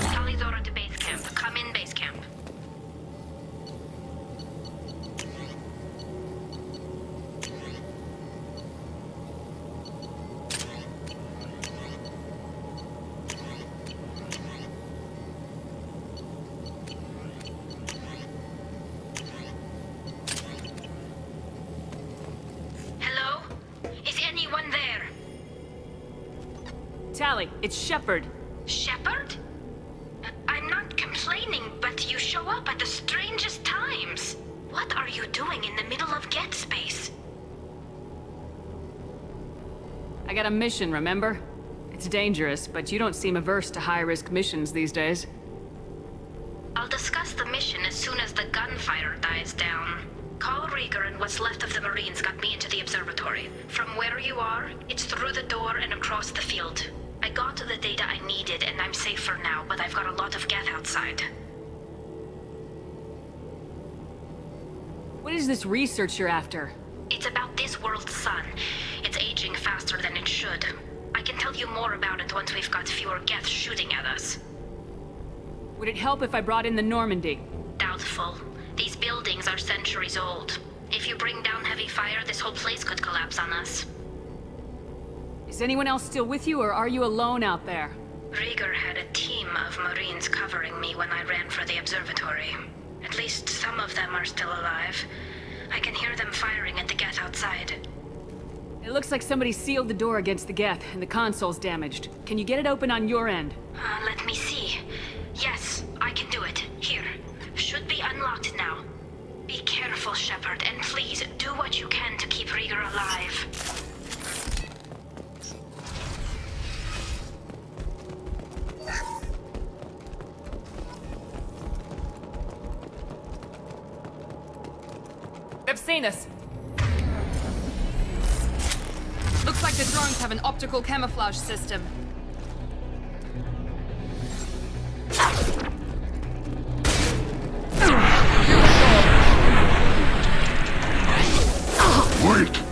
Tali's order to base camp. Come in, base camp. Hello? Is anyone there? Tali, it's Shepard. Shepard? I'm not complaining, but you show up at the strangest times. What are you doing in the middle of Get Space? I got a mission, remember? It's dangerous, but you don't seem averse to high-risk missions these days. I'll discuss the mission as soon as the gunfire dies down. Call Rieger and what's left of the Marines got me into the observatory. From where you are, it's through the door and across the field. I got the data I needed and I'm safe for now, but I've got a lot of geth outside. What is this research you're after? It's about this world's sun. It's aging faster than it should. I can tell you more about it once we've got fewer geth shooting at us. Would it help if I brought in the Normandy? Doubtful. These buildings are centuries old. If you bring down heavy fire, this whole place could collapse on us. Is anyone else still with you, or are you alone out there? Rieger had a team of Marines covering me when I ran for the observatory. At least some of them are still alive. I can hear them firing at the geth outside. It looks like somebody sealed the door against the geth, and the console's damaged. Can you get it open on your end? Let me see. Yes, I can do it. Here. Should be unlocked now. Be careful, Shepard, and please do what you can to keep Rieger alive. They've seen us. Looks like the drones have an optical camouflage system. Wait!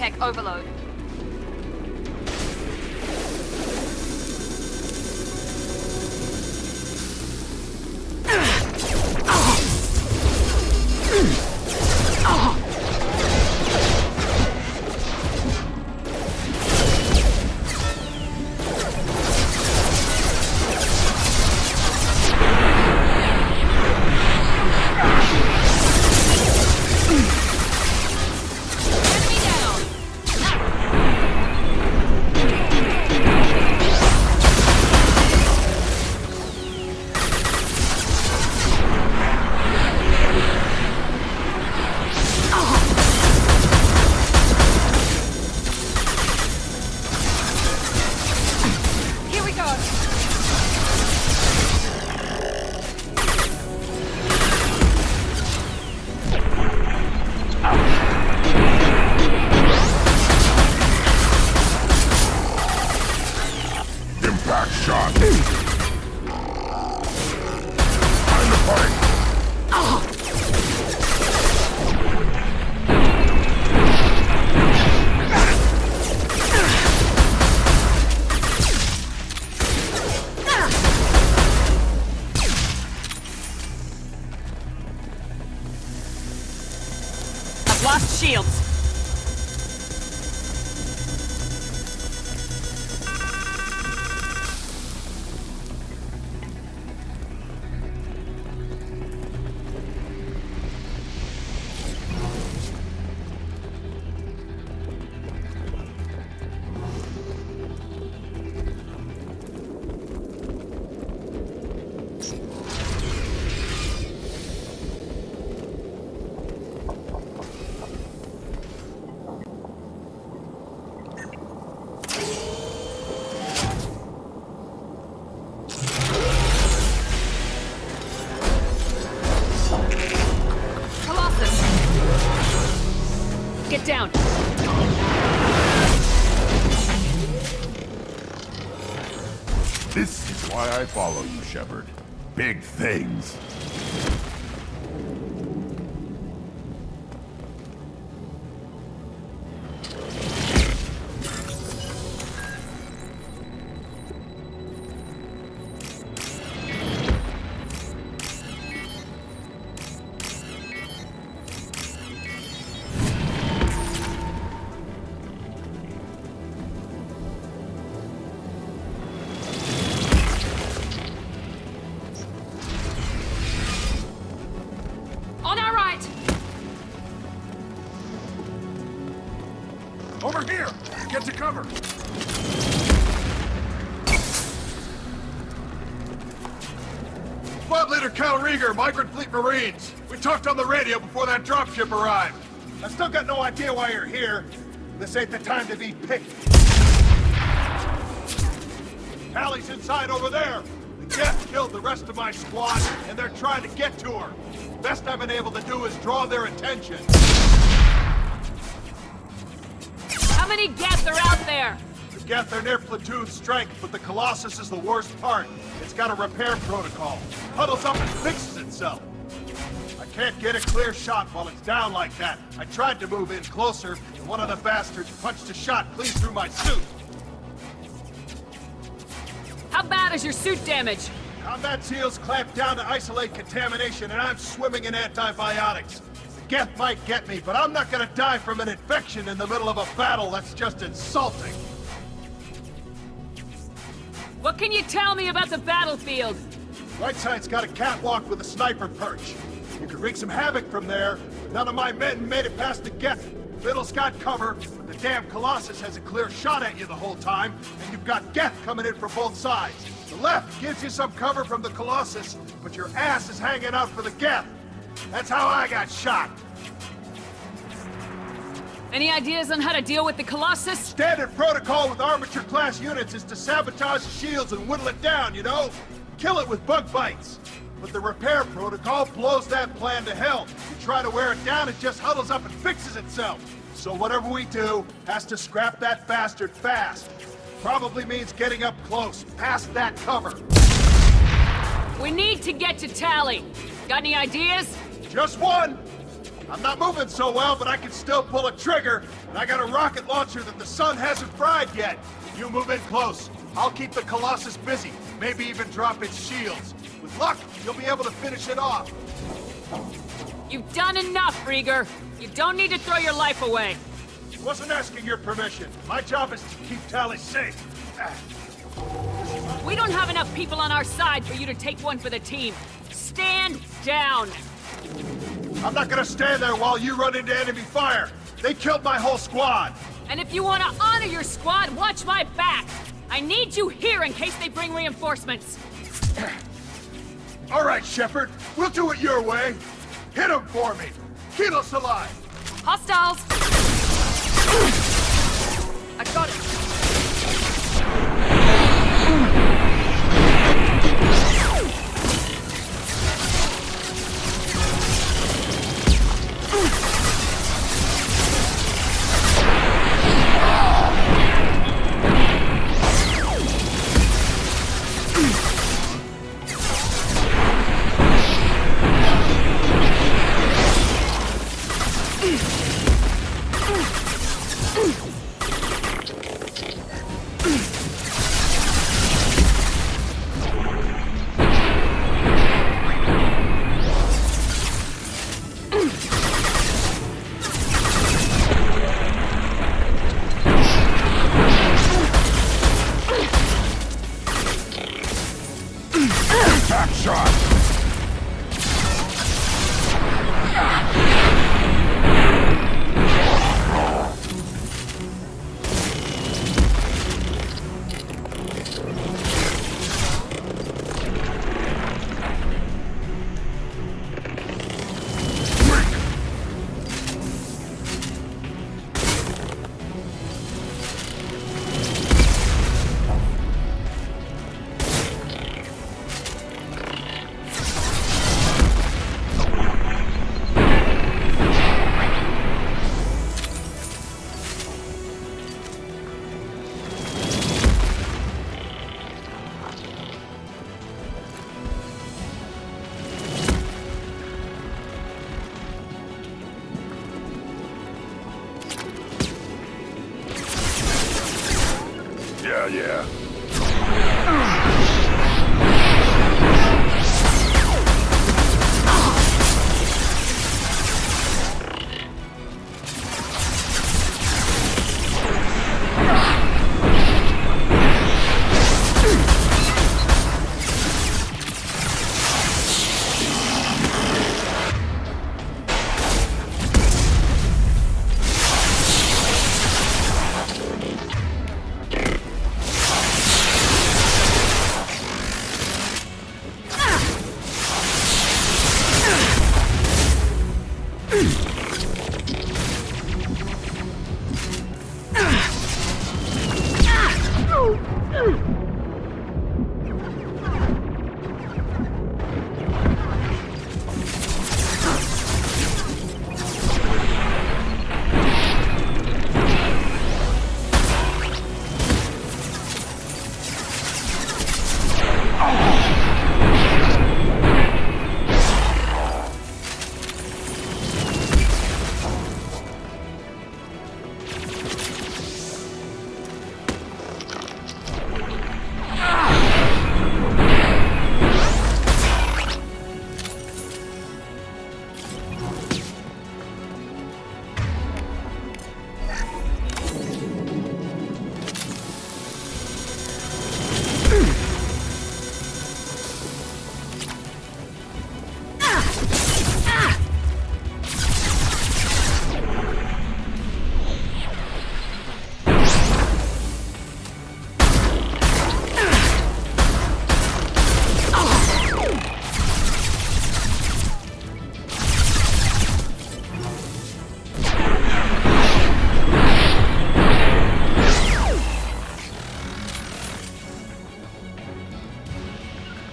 high-tech overload. Lost shields. Get down! This is why I follow you, Shepard. Big things. Over here! Get to cover! Squad Leader Cal Rieger, Migrant Fleet Marines. We talked on the radio before that dropship arrived. I still got no idea why you're here. This ain't the time to be picky. Tally's inside over there. The Geth killed the rest of my squad, and they're trying to get to her. Best I've been able to do is draw their attention. How many Geth are out there? The Geth are near platoon strength, but the Colossus is the worst part. It's got a repair protocol. Huddles up and fixes itself. I can't get a clear shot while it's down like that. I tried to move in closer, and one of the bastards punched a shot clean through my suit. How bad is your suit damage? Combat SEALs clamped down to isolate contamination, and I'm swimming in antibiotics. The Geth might get me, but I'm not gonna die from an infection in the middle of a battle. That's just insulting. What can you tell me about the battlefield? Right side's got a catwalk with a sniper perch. You could wreak some havoc from there. None of my men made it past the Geth. Middle's got cover, but the damn Colossus has a clear shot at you the whole time, and you've got Geth coming in from both sides. The left gives you some cover from the Colossus, but your ass is hanging out for the Geth. That's how I got shot. Any ideas on how to deal with the Colossus? Standard protocol with armature-class units is to sabotage the shields and whittle it down, you know? Kill it with bug bites. But the repair protocol blows that plan to hell. You try to wear it down, it just huddles up and fixes itself. So whatever we do has to scrap that bastard fast. Probably means getting up close, past that cover. We need to get to Tally. Got any ideas? Just one. I'm not moving so well, but I can still pull a trigger, and I got a rocket launcher that the sun hasn't fried yet. You move in close. I'll keep the Colossus busy, maybe even drop its shields. With luck, you'll be able to finish it off. You've done enough, Rieger. You don't need to throw your life away. Wasn't asking your permission. My job is to keep Tally safe. We don't have enough people on our side for you to take one for the team. Stand down. I'm not gonna stand there while you run into enemy fire. They killed my whole squad. And if you want to honor your squad, watch my back. I need you here in case they bring reinforcements. All right, Shepard. We'll do it your way. Hit them for me. Keep us alive. Hostiles! I got it. Yeah.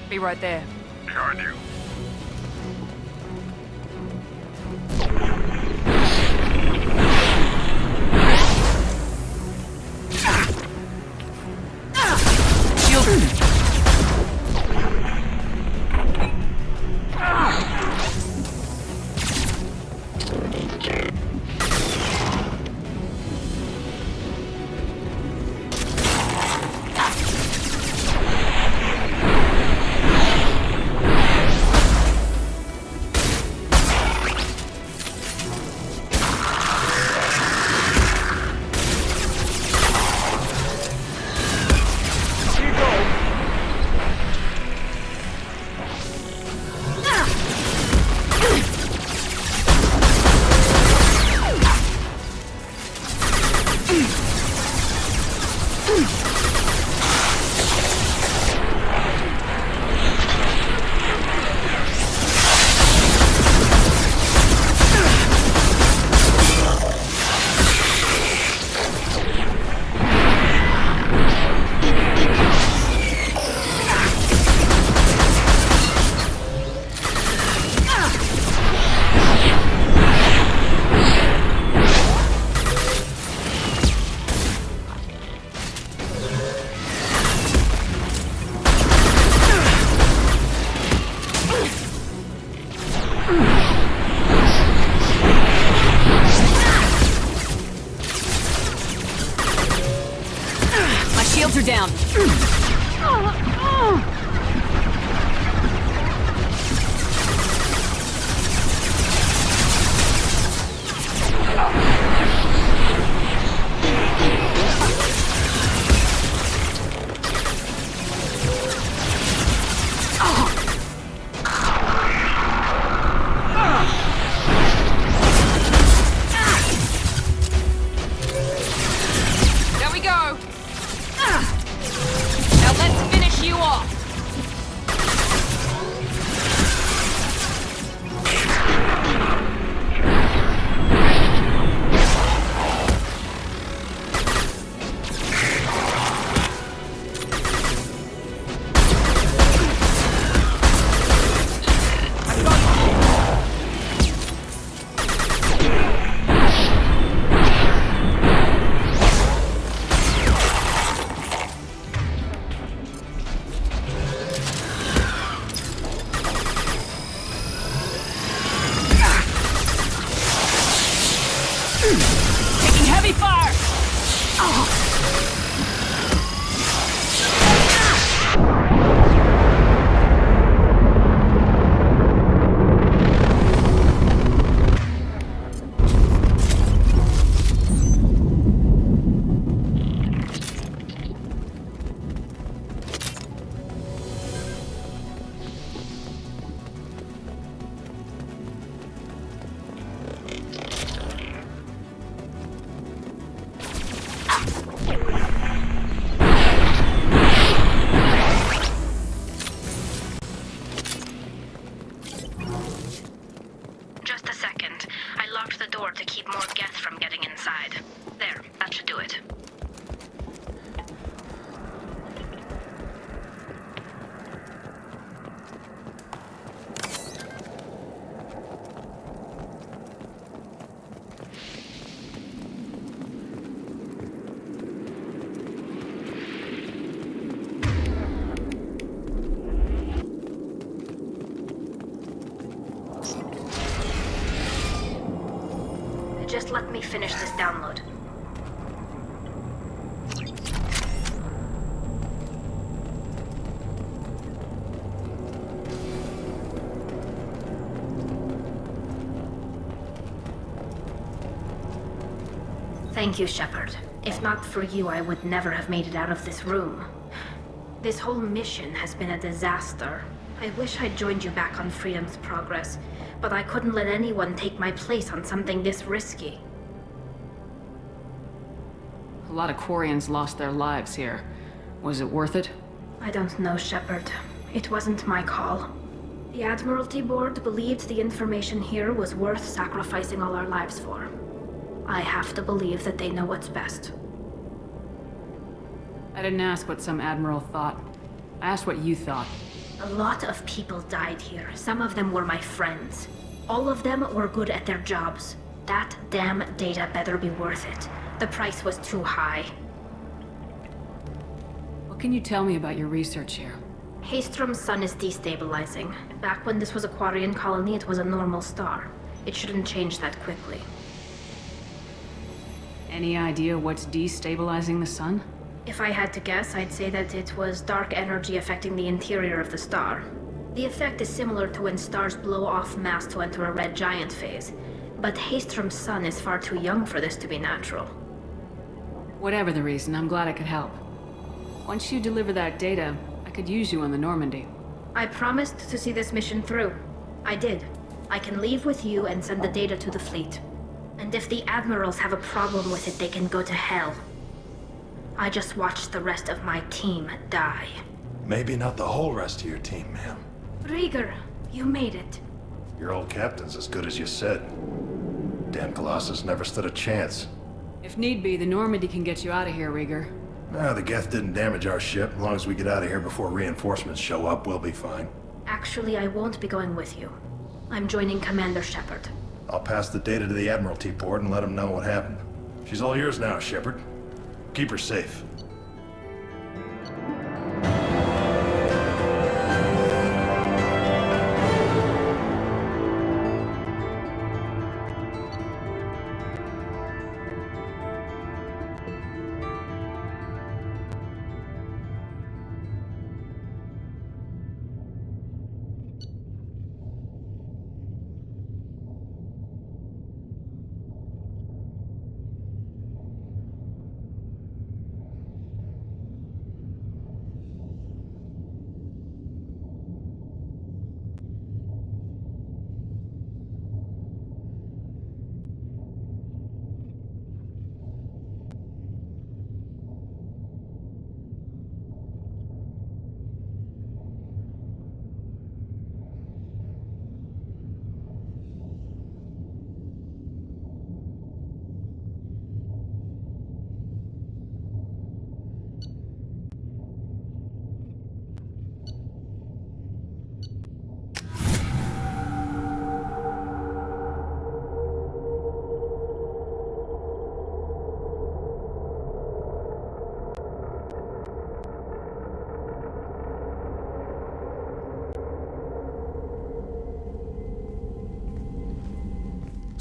Be right there. Behind you. Shield. shields are down. There we go. Now let's finish you off. Taking heavy fire! Just a second. I locked the door to keep more Geth from getting inside. There, that should do it. Just let me finish this download. Thank you, Shepard. If not for you, I would never have made it out of this room. This whole mission has been a disaster. I wish I'd joined you back on Freedom's Progress, but I couldn't let anyone take my place on something this risky. A lot of Quarians lost their lives here. Was it worth it? I don't know, Shepard. It wasn't my call. The Admiralty Board believed the information here was worth sacrificing all our lives for. I have to believe that they know what's best. I didn't ask what some admiral thought. I asked what you thought. A lot of people died here. Some of them were my friends. All of them were good at their jobs. That damn data better be worth it. The price was too high. What can you tell me about your research here? Haystrom's sun is destabilizing. Back when this was a Quarian colony, it was a normal star. It shouldn't change that quickly. Any idea what's destabilizing the sun? If I had to guess, I'd say that it was dark energy affecting the interior of the star. The effect is similar to when stars blow off mass to enter a red giant phase, but Haystrom's sun is far too young for this to be natural. Whatever the reason, I'm glad I could help. Once you deliver that data, I could use you on the Normandy. I promised to see this mission through. I did. I can leave with you and send the data to the fleet. And if the admirals have a problem with it, they can go to hell. I just watched the rest of my team die. Maybe not the whole rest of your team, ma'am. Rieger, you made it. Your old captain's as good as you said. Damn Colossus never stood a chance. If need be, the Normandy can get you out of here, Rieger. Nah, the Geth didn't damage our ship. As long as we get out of here before reinforcements show up, we'll be fine. Actually, I won't be going with you. I'm joining Commander Shepard. I'll pass the data to the Admiralty Board and let them know what happened. She's all yours now, Shepard. Keep her safe.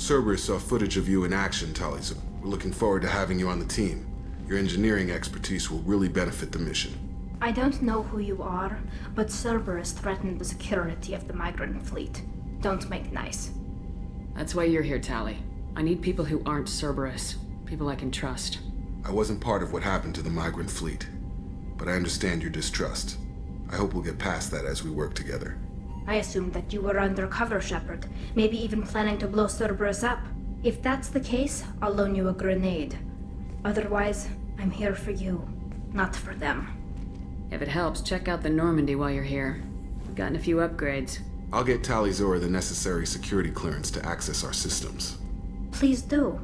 Cerberus saw footage of you in action, Tali's. We're looking forward to having you on the team. Your engineering expertise will really benefit the mission. I don't know who you are, but Cerberus threatened the security of the migrant fleet. Don't make nice. That's why you're here, Tali. I need people who aren't Cerberus. People I can trust. I wasn't part of what happened to the migrant fleet, but I understand your distrust. I hope we'll get past that as we work together. I assumed that you were undercover, Shepard. Maybe even planning to blow Cerberus up. If that's the case, I'll loan you a grenade. Otherwise, I'm here for you, not for them. If it helps, check out the Normandy while you're here. We've gotten a few upgrades. I'll get Talizora the necessary security clearance to access our systems. Please do.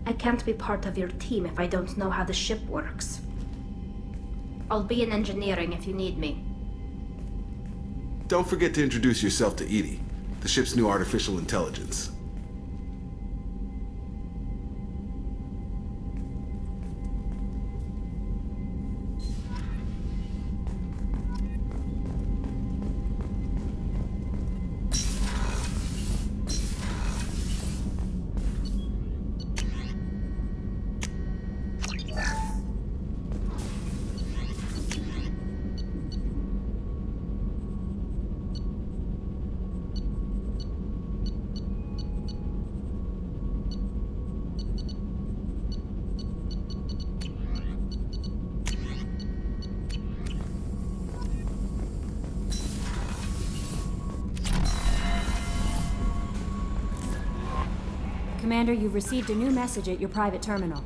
I can't be part of your team if I don't know how the ship works. I'll be in engineering if you need me. Don't forget to introduce yourself to EDI, the ship's new artificial intelligence. Commander, you've received a new message at your private terminal.